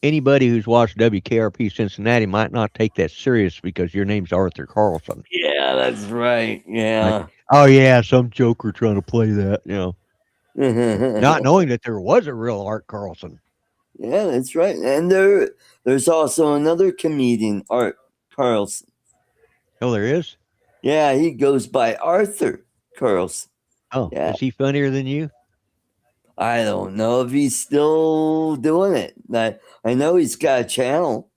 anybody who's watched WKRP Cincinnati might not take that serious because your name's Arthur Carlson. Yeah, that's right. Like, Yeah. oh yeah, some joker trying to play that. Not knowing that there was a real Art Carlson. Yeah, that's right. And there's also another comedian, Art Carlson. Oh, there is? Yeah, he goes by Arthur Carlson. Oh, Yeah. is he funnier than you? I don't know if he's still doing it. I know he's got a channel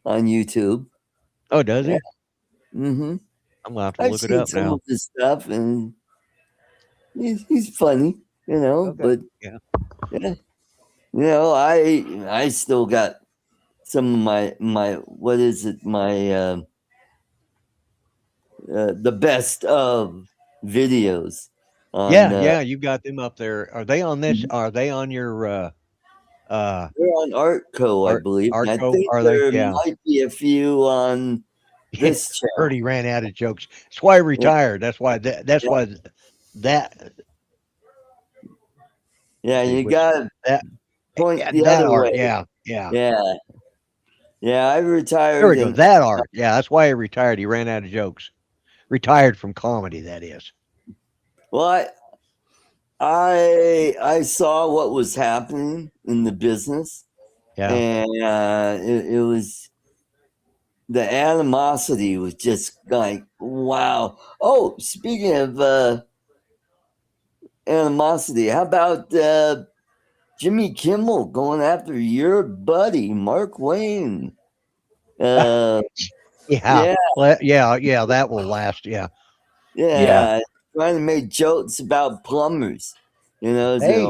on YouTube. Oh, does he? Mm-hmm. I'm gonna have to I've look it seen up some now. of his stuff, and he's funny, Okay. But yeah, I still got some of my what is it my the best of videos on. Yeah, you've got them up there. Are they on this? Are they on your they're on Artco, I believe. And I Artco? think Are they? there Yeah. might be a few on this channel. Heard he ran out of jokes. That's why he retired. That's why why that. Yeah, you got to point the that other art. way. Yeah. Yeah, I retired. There we go. That art. Yeah, that's why he retired. He ran out of jokes. Retired from comedy, that is. Well, I saw what was happening in the business. Yeah. And it was, the animosity was just like, wow. Oh, speaking of animosity, how about Jimmy Kimmel going after your buddy Mark Wayne? Yeah. Well, yeah, that will last. Yeah. Trying to make jokes about plumbers. Hey,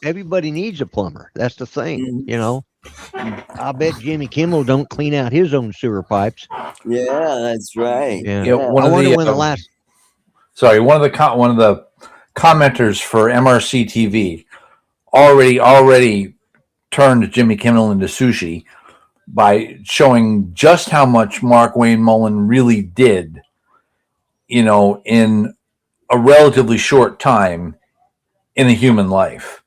everybody needs a plumber. That's the thing. I bet Jimmy Kimmel don't clean out his own sewer pipes. Yeah, that's right. Yeah, Yeah. one I of wonder the when the last. one of the commenters for MRC TV already turned Jimmy Kimmel into sushi by showing just how much Mark Wayne Mullen really did, in a relatively short time in a human life.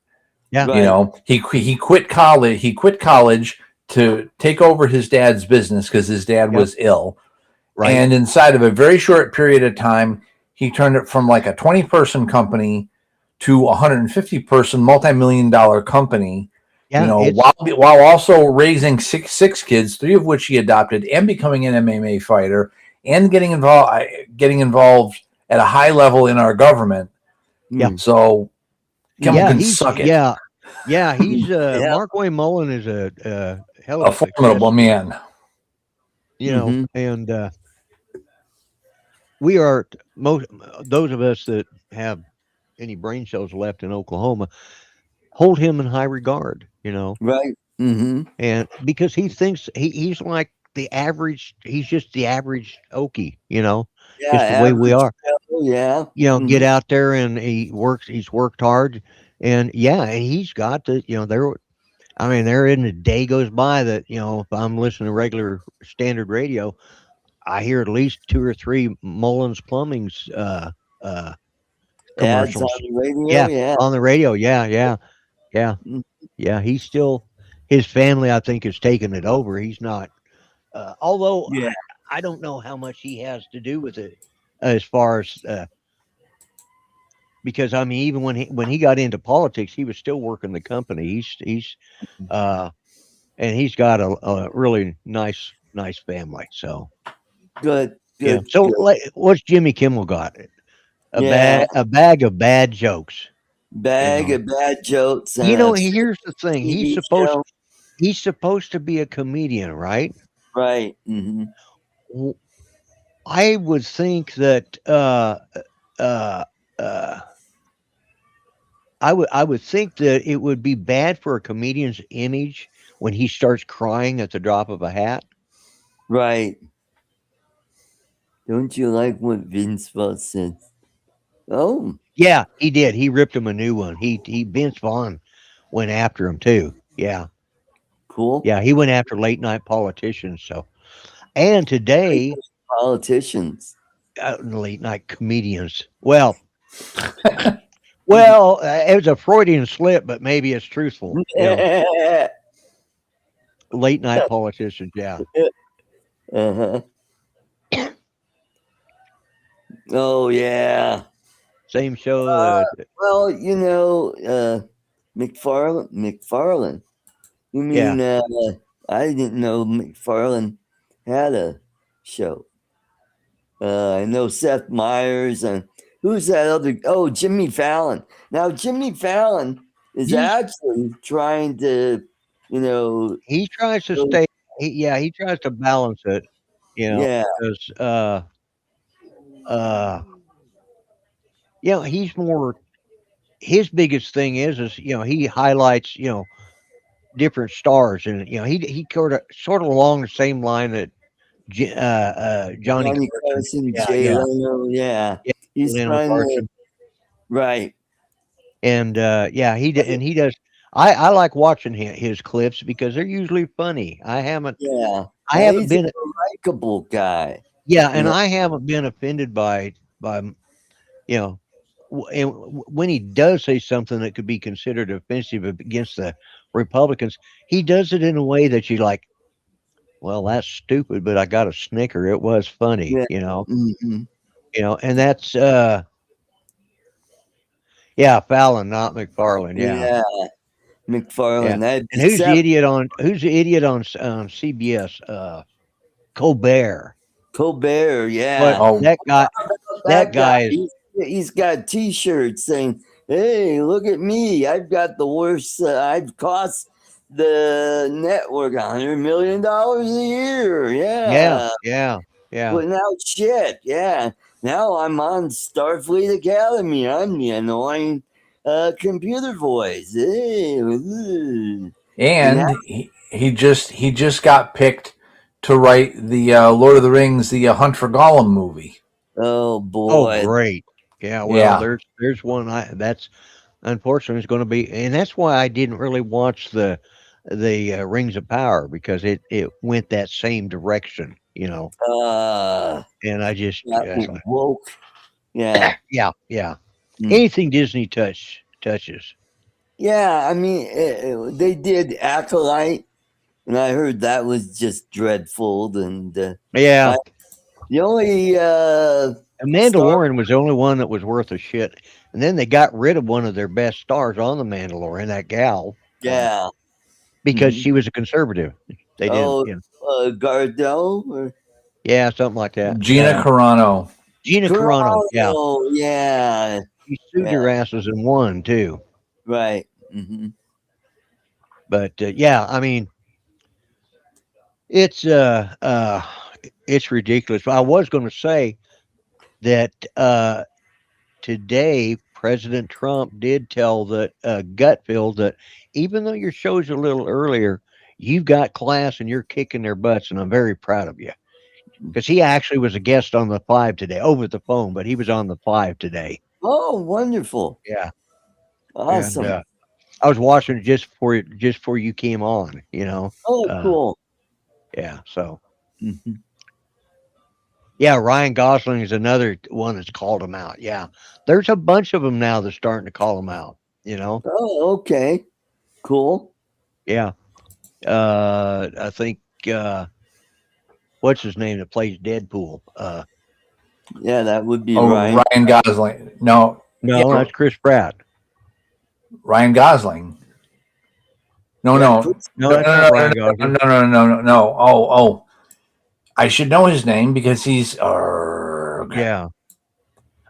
Yeah. Right. He quit college. He quit college to take over his dad's business because his dad Yep. was ill. Right. And inside of a very short period of time, he turned it from like a 20-person company to a 150-person, multi-million-dollar company. Yeah. While also raising six kids, three of which he adopted, and becoming an MMA fighter, and getting involved at a high level in our government. Yeah. So Kimmel can suck it. Yeah. He's Yeah. Mark Wayne Mullen is a hell A of a success, formidable man. and we are those of us that have any brain cells left in Oklahoma hold him in high regard, Right. Mm-hmm. and because he thinks he's like the average, he's just the average Okie, Yeah. just the way we Average are. Joe, yeah. Get out there and he's worked hard, and he's got the, there isn't a day goes by that, if I'm listening to regular standard radio, I hear at least 2 or 3 Mullins Plumbing's Ads commercials. on the radio. Yeah, Yeah. on the radio. Yeah. Mm. Yeah, he's still, his family, I think, has taken it over. He's not, although Yeah. I don't know how much he has to do with it, as far as, because I mean, even when he got into politics, he was still working the company. He's and he's got a really nice family. So Good. yeah. Good. So Good. what's Jimmy Kimmel got? Yeah. A bag of bad jokes. Bag of bad jokes. And Here's the thing. TV show. He's supposed to be a comedian, right? Right. Mm-hmm. Well, I would think that I would think that it would be bad for a comedian's image when he starts crying at the drop of a hat. Right. Don't you like what Vince Vaughn said? Oh. Yeah, he did. He ripped him a new one. He Vince Vaughn went after him too. Yeah. Cool. Yeah, he went after late night politicians. So, and today, politicians, late night comedians. Well, it was a Freudian slip, but maybe it's truthful. Late night politicians. Yeah. Uh-huh. Oh yeah. Same show. Well, McFarlane. You mean I didn't know McFarlane had a show. I know Seth Meyers and who's that other? Oh, Jimmy Fallon. Now Jimmy Fallon is actually trying to, he tries to stay. He tries to balance it. Yeah. Because he's more. His biggest thing is he highlights different stars, and he sort of along the same line that Johnny Carson, Jay Leno, he's trying to, right, and he does. I like watching his clips because they're usually funny. I haven't been a likable guy. Yeah, and I haven't been offended by when he does say something that could be considered offensive against the Republicans, he does it in a way that you like, well, that's stupid, but I got a snicker. It was funny, Mm-hmm. And that's Fallon, not McFarlane. Yeah. McFarlane. Yeah. And who's the idiot on CBS? Colbert. Yeah. But that guy is. He's got T-shirts saying, "Hey, look at me! I've got the worst. I've cost the network $100 million a year. Yeah. Putting out shit. Yeah. Now I'm on Starfleet Academy. I'm the annoying computer voice. Hey. And he just got picked to write the Lord of the Rings, the Hunt for Gollum movie. Oh boy! Oh, great! Yeah, well, Yeah. there's one that's unfortunately is going to be, and that's why I didn't really watch the Rings of Power because it went that same direction, Uh, and I just that yeah, it's like, woke. Yeah. yeah. Mm. Anything Disney touches. Yeah, I mean, they did Acolyte, and I heard that was just dreadful. And Yeah, I, the only and Star, Mandalorian was the only one that was worth a shit, and then they got rid of one of their best stars on the Mandalorian, that gal, yeah, because mhm. she was a conservative. They didn't, Oh, Gardot or yeah, something like that. Gina Carano. Gina Carano, yeah, Carano, yeah, she sued yeah, their asses and won too. right. Hmm. But yeah, I mean, it's uh uh it's ridiculous. I was going to say that today President Trump did tell that Gutfield that even though your show's a little earlier, you've got class and you're kicking their butts, and I'm very proud of you because he actually was a guest on the five today over the phone, but he was on the five today. Oh, wonderful, Yeah, and awesome. I was watching it just before you came on. Oh, Uh, cool. yeah, so. Hmm. Yeah, Ryan Gosling is another one that's called him out. Yeah. There's a bunch of them now that's starting to call him out. Oh, okay, cool. Yeah. I think what's his name that plays Deadpool? Yeah, that would be Oh, Ryan. Ryan Gosling. No, yeah, No, that's Chris Pratt. Ryan Gosling. No, Yeah, no, Chris. No, no, that's no, not no, Ryan no, Gosling. no, no, no, no, no. Oh. I should know his name because he's. Yeah.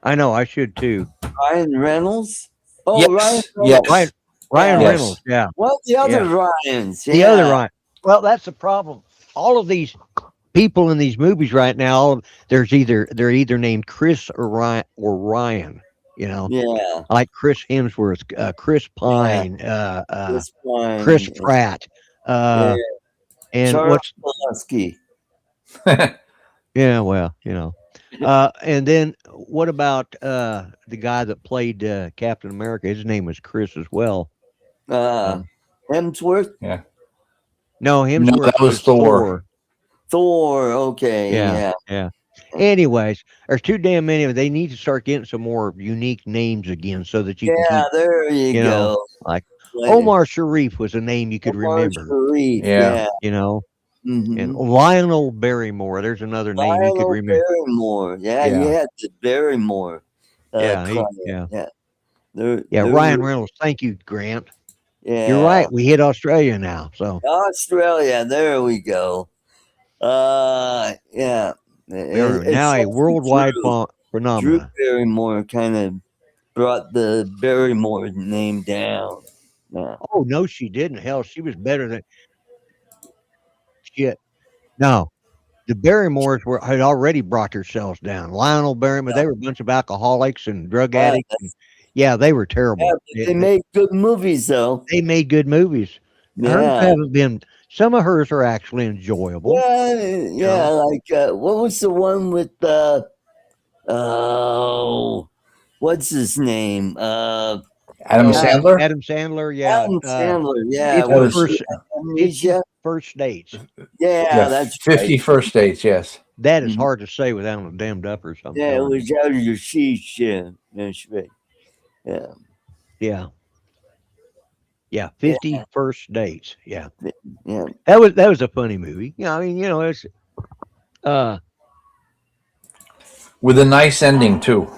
I know, I should too. Ryan Reynolds. Oh, Ryan Yes, Reynolds. Ryan yes, Ryan Yeah. Reynolds, yes. yeah. Well, the other Yeah. Ryans. The other Yeah. Ryan. Well, that's the problem. All of these people in these movies right now, they're either named Chris or Ryan. Yeah. Like Chris Hemsworth, Chris Yeah. Pine, This Chris one. Pratt, Yeah. and Charles what's Pulaski. yeah, well, and then what about the guy that played Captain America? His name was Chris as well. Uh, Uh, Hemsworth. Yeah. no, No, Hemsworth that was was Thor. Thor. Thor. Okay. Yeah, Yeah. yeah. Anyways, there's too damn many. They need to start getting some more unique names again, so that you can Yeah. keep, There you go. like Like Omar Sharif was a name you could Omar remember. Sharif. Yeah. Yeah. You know, and Mm-hmm. Lionel Barrymore. There's another name you could Lionel remember. Barrymore. Yeah. You Yeah, had the Barrymore. yeah, Client. Yeah. They're, yeah. they're, Ryan Reynolds. Thank you, Grant. You're yeah. right. We hit Australia now. So Australia. There we go. Yeah. we are It's now a worldwide Drew phenomena. Barrymore kind of brought the Barrymore name down. Yeah. Oh no, she didn't. Hell, she was better than shit. No, the Barrymores had already brought themselves down. Lionel Barrymore, they were a bunch of alcoholics and drug Yeah, addicts. And, yeah, they were yeah, terrible. but they made good movies though. They made good movies. Hers Yeah. haven't been. Some of hers are actually enjoyable. Yeah, like what was the one with oh, what's his name? Adam Oh, Sandler. Adam Sandler, yeah. Adam Sandler. Yeah, 50 where was- she first, had 50 amnesia. first dates. Yeah, that's 50 right. First Dates. Yes. That is Mhm. hard to say without a damned up or something. Yeah, it was out of your sheets. Yeah, that's right. Yeah, Yeah. Yeah. 50 first dates. Yeah. yeah. That was a funny movie. Yeah, I mean, it's With a nice ending too.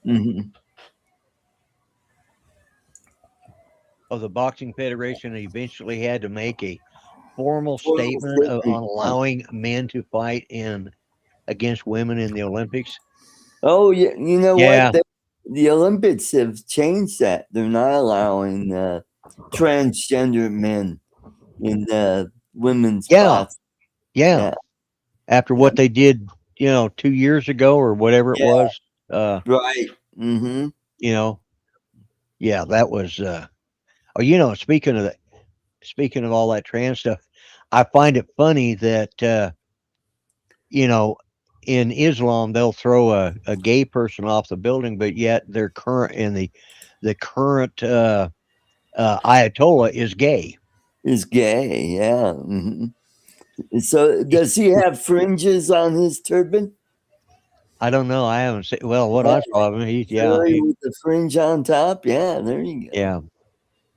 Hmm. of the Boxing Federation eventually had to make a formal Formal statement on statement. allowing men to fight against women in the Olympics. Oh, yeah. You know Yeah. what? The Olympics have changed that. They're not allowing transgender men in women's Yeah. spots. Yeah. Yeah. After what they did, 2 years ago or whatever it Yeah. was, Right. Mm-hmm. yeah, that was speaking of all that trans stuff, I find it funny that you know in Islam they'll throw a gay person off the building, but yet they're current in the current Ayatollah is gay. Is gay, yeah. So does he have fringes on his turban? I don't know. I haven't seen. Well, what Yeah, I saw of him, he's really, with the fringe on top. Yeah, there you go. yeah.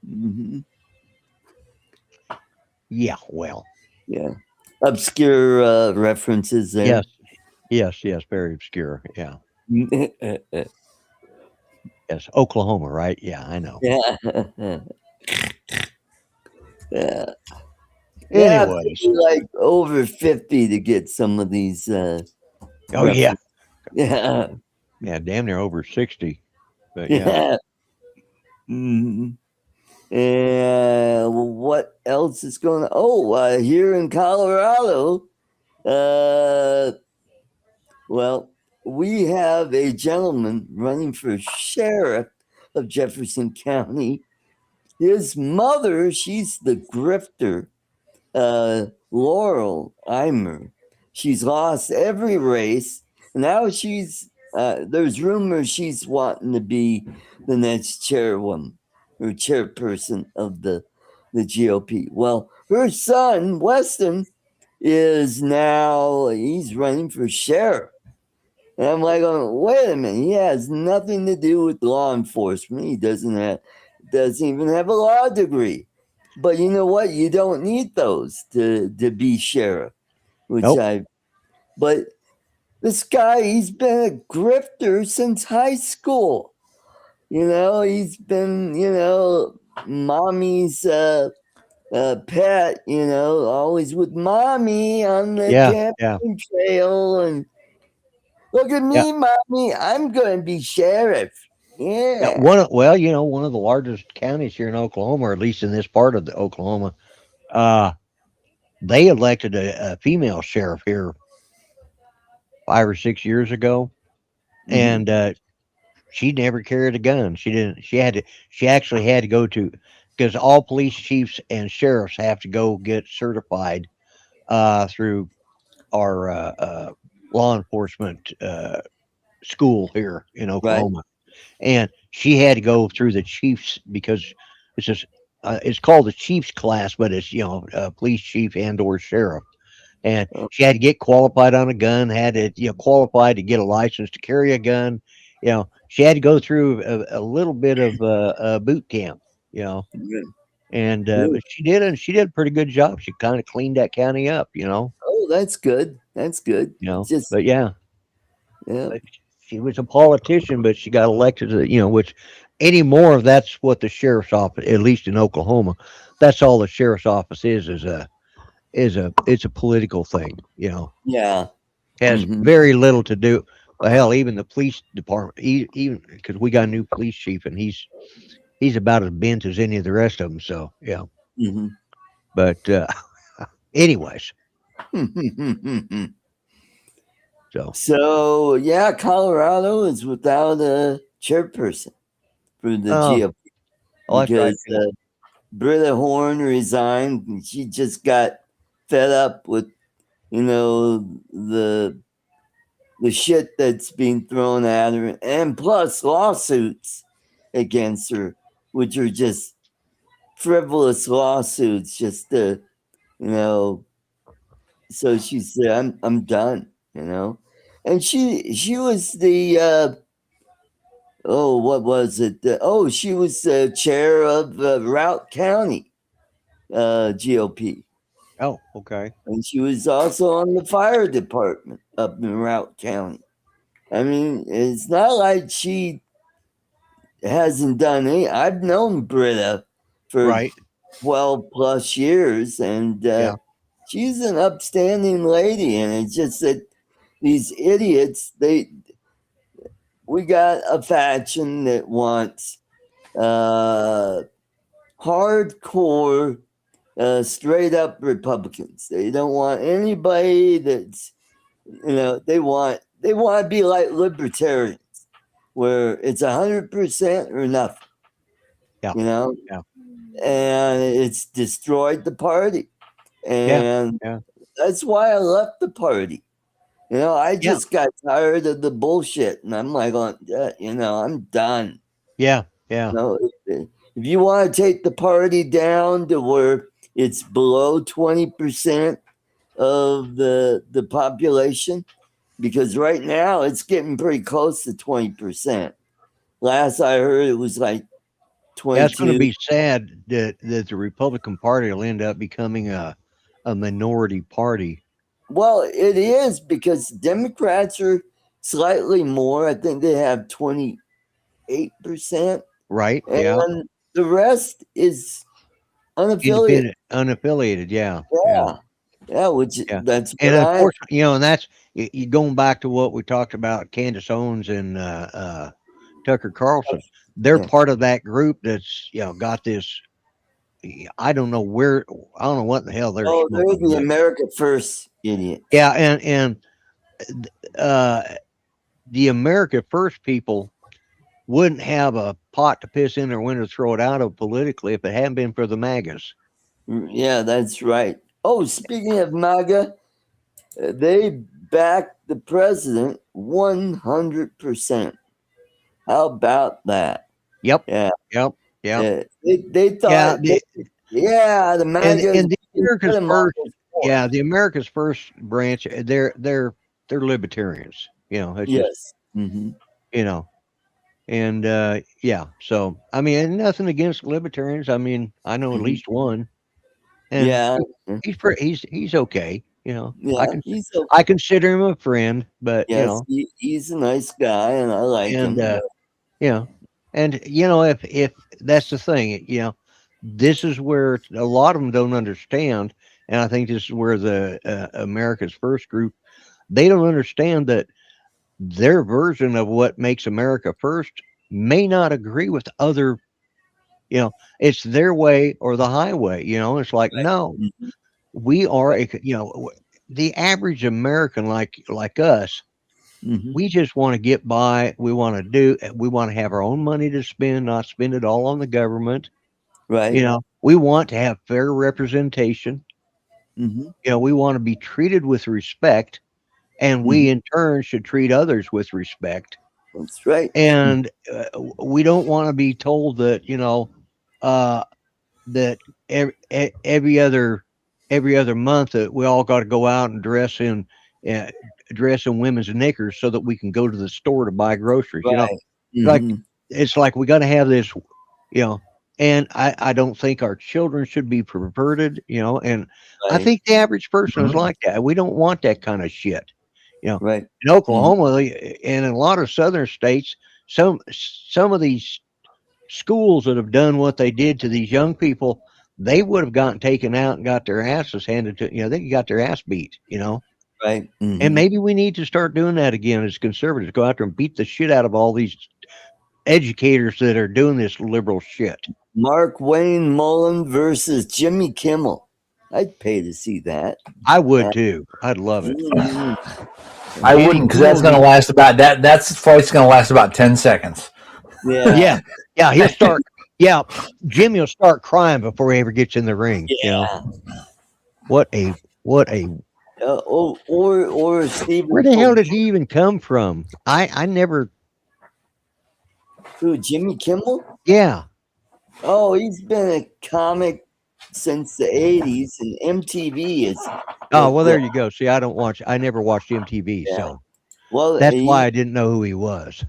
hmm Yeah, well, Yeah, obscure references there. yes, very obscure. Yeah, yes, Oklahoma, right? Yeah, I know. yeah, yeah. You have to Anyways, be like over 50 to get some of these oh yeah, references. Yeah, yeah, damn near over 60. But yeah, yeah. Mhm. And what else is going on? Oh, here in Colorado, uh, well, we have a gentleman running for sheriff of Jefferson County. His mother, she's the grifter, Laurel Eimer. She's lost every race. Now there's rumors she's wanting to be the next chairwoman or chairperson of the GOP. Well, her son, Weston, he's running for sheriff. And I'm like, wait a minute, he has nothing to do with law enforcement. He doesn't even have a law degree. But you know what? You don't need those to be sheriff, which nope, but this guy, he's been a grifter since high school. He's been, mommy's pet, always with mommy on the yeah, yeah, campaign trail. And look at yeah, me, mommy, I'm going to be sheriff. yeah. Yeah. One of the largest counties here in Oklahoma, or at least in this part of the Oklahoma, uh, they elected a female sheriff here 5 or 6 years ago, hmm and she never carried a gun. She didn't. She had to. She actually had to go to because all police chiefs and sheriffs have to go get certified through our law enforcement school here in Right. Oklahoma, and she had to go through the chiefs because it's just it's called the chiefs class, but it's police chief and or sheriff. And Oh, she had to get qualified on a gun, had to qualified to get a license to carry a gun. She had to go through a little bit of boot camp. You know, good. and Good. but she did, and she did a pretty good job. She kind of cleaned that county up. Oh, that's good. That's good. Just, But yeah, yeah. but she was a politician, but she got elected to, which anymore that's what the sheriff's office, at least in Oklahoma, that's all the sheriff's office is it's a political thing. Yeah. Has hmm very little to do. Well, hell, even the police department, even because we got a new police chief, and he's about as bent as any of the rest of them. So yeah, hmm but anyways, so So yeah, Colorado is without a chairperson for the oh, GOP oh, that's right. because Britta Horn resigned. And she just got fed up with the shit that's being thrown at her, and plus lawsuits against her, which are just frivolous lawsuits, just to you know. So she said, "I'm done," and she was the what was it? She was the chair of Routt County GOP, Oh, okay, and she was also on the fire department up in Routt County. I mean, it's not like she hasn't done any. I've known Britta for right, 12 plus years, and yeah, she's an upstanding lady. And it's just that these idiots, we got a faction that wants uh, hardcore, straight up Republicans. They don't want anybody that's they want to be like libertarians, where it's 100% or nothing. yeah, You know, yeah, and it's destroyed the party, yeah, and yeah, that's why I left the party. I just got tired of the bullshit, and I'm like, I'm done. Yeah. If you want to take the party down to where it's below 20% of the population, because right now it's getting pretty close to 20%. Last I heard, it was like That's going to 22. be sad that the Republican Party will end up becoming a minority party. Well, it is, because Democrats are slightly more. I think they have 28%. Right. And Yeah. the rest is unaffiliated. Unaffiliated. Yeah. Yeah, which Yeah. that's And what unfortunately, and that's you going back to what we talked about, Candace Owens and Tucker Carlson. They're part of that group that's got this. I don't know what the hell they're they're smoking. the America First idiots. Yeah, and the America First people wouldn't have a pot to piss in their window, throw it out of politically if it hadn't been for the MAGAs. Yeah, that's right. Oh, speaking of MAGA, they backed the president 100%. How about that? Yep. Yeah. Yep. They thought, the MAGA and the America's First. Yeah, the America's First branch. They're libertarians. It's yes. just, and so I mean, nothing against libertarians. I mean, I know at least one, and he's okay. Yeah, I consider him a friend, but yes, he's a nice guy, and I like him. And if that's the thing, this is where a lot of them don't understand, and I think this is where the America's First group, they don't understand that their version of what makes America first may not agree with other, it's their way or the highway. It's like, no, we are the average American like us. We just want to get by. We want to have our own money to spend, not spend it all on the government. Right. We want to have fair representation. We want to be treated with respect, and we in turn should treat others with respect. That's right. And we don't want to be told that, that every other month that we all got to go out and dress in women's knickers so that we can go to the store to buy groceries. Right. It's like we got to have this, and I don't think our children should be perverted, and I think the average person is like that. We don't want that kind of shit. Right. In Oklahoma and in a lot of southern states, some of these schools that have done what they did to these young people, they would have gotten taken out and got their asses handed to, they got their ass beat, Right. And maybe we need to start doing that again as conservatives, go out there and beat the shit out of all these educators that are doing this liberal shit. Mark Wayne Mullen versus Jimmy Kimmel. I'd pay to see that. I would too. I'd love it. I wouldn't, because that's going to last about That's fight's going to last about 10 seconds. Yeah. He'll start. Jimmy will start crying before he ever gets in the ring. What a. Or Stephen. Where the hell did he even come from? I never. Who, Jimmy Kimmel? Yeah. Oh, he's been a comic since the 80s, and MTV is. Oh, well, there you go. See, I never watched MTV, so that's why I didn't know who he was.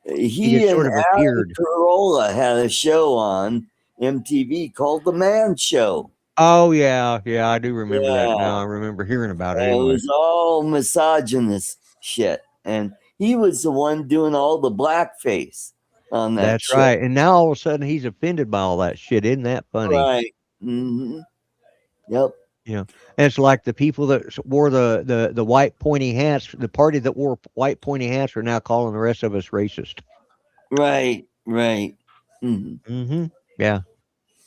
He and Adam Carolla had a show on MTV called The Man Show. Oh, yeah, I do remember that now. I remember hearing about it. Anyway. It was all misogynist shit, and he was the one doing all the blackface on that. That's right. And now all of a sudden he's offended by all that shit. Isn't that funny? Right. Yep. And it's like the people that wore the white pointy hats, the party that wore white pointy hats are now calling the rest of us racist. Right. Yeah.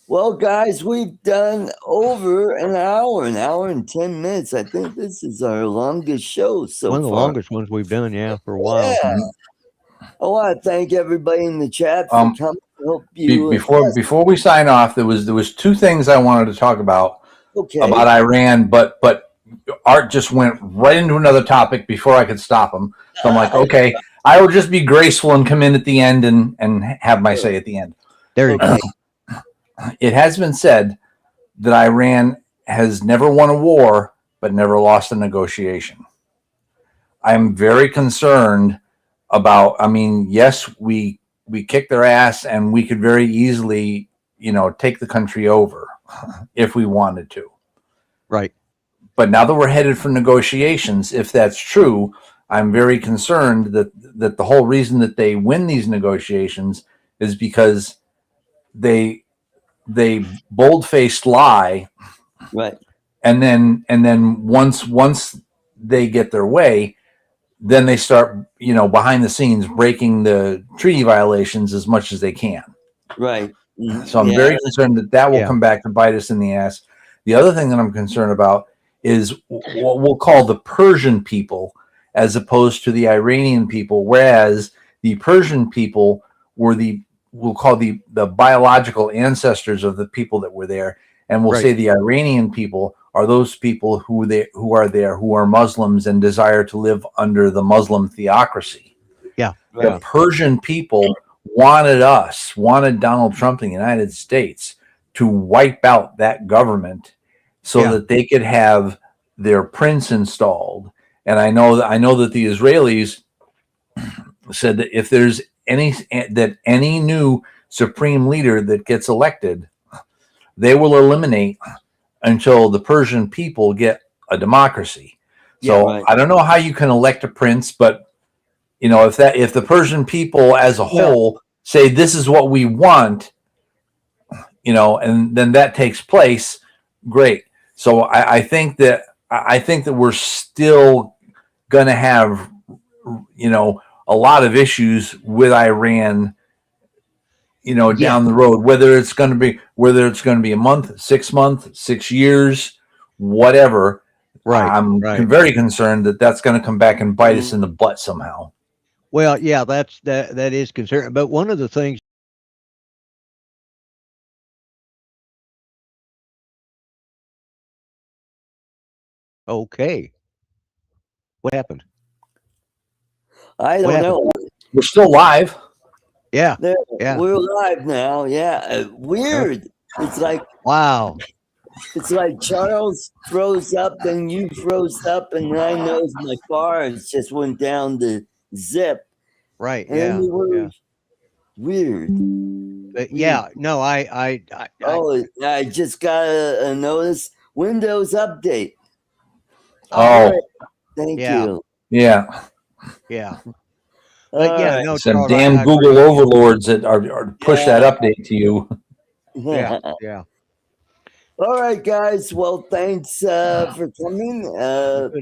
Well, guys, we've done over an hour and 10 minutes. I think this is our longest show so far. One of the longest ones we've done, for a while. Yeah. I want to thank everybody in the chat for coming. Hope you before we sign off, there was two things I wanted to talk about about Iran, but Art just went right into another topic before I could stop him. So I'm like, okay, I will just be graceful and come in at the end and have my say at the end. There you go. It has been said that Iran has never won a war, but never lost a negotiation. I'm very concerned about, I mean, yes, we kicked their ass and we could very easily, take the country over if we wanted to. Right. But now that we're headed for negotiations, if that's true, I'm very concerned that the whole reason that they win these negotiations is because they bold-faced lie, Right. and then once they get their way, then they start, behind the scenes breaking the treaty violations as much as they can. Right. So I'm very concerned that will come back to bite us in the ass. The other thing that I'm concerned about is what we'll call the Persian people as opposed to the Iranian people, whereas the Persian people were we'll call the biological ancestors of the people that were there, and we'll say the Iranian people are those people who are there who are Muslims and desire to live under the Muslim theocracy. Yeah. The Persian people wanted Donald Trump in the United States to wipe out that government so that they could have their prince installed. And I know that the Israelis said that if there's any new supreme leader that gets elected, they will eliminate until the Persian people get a democracy. So I don't know how you can elect a prince, but if the Persian people as a whole say this is what we want, and then that takes place, great. So I think that we're still going to have, a lot of issues with Iran, down the road, whether it's going to be a month, 6 months, 6 years, whatever. Right. I'm very concerned that that's going to come back and bite us in the butt somehow. Well, yeah, that is concerning. But one of the things. Okay. What happened? I don't know. We're still live. Yeah. We're live now. Yeah. Weird. It's like, wow. It's like Charles froze up, then you froze up, and I noticed my bars just went down the zip. Right. And it was weird. But no, I just got a notice. Windows update. Oh, right. Thank you. Yeah. Yeah. But no, some Charles, damn Google overlords that are push that update to you. Yeah. All right, guys. Well, thanks for coming. Hope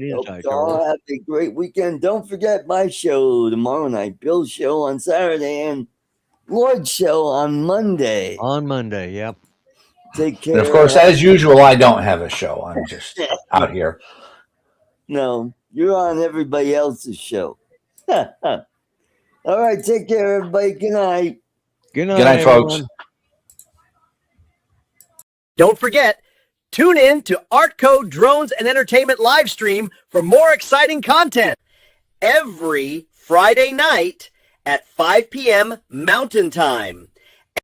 y'all have a great weekend. Don't forget my show tomorrow night, Bill's show on Saturday, and Lloyd's show on Monday. Yep. Take care. And of course, as usual, I don't have a show. I'm just out here. No, you're on everybody else's show. All right, take care, everybody. Good night. Good night, Good night, folks. Don't forget, tune in to Art Code Drones and Entertainment live stream for more exciting content every Friday night at 5 p.m. Mountain Time.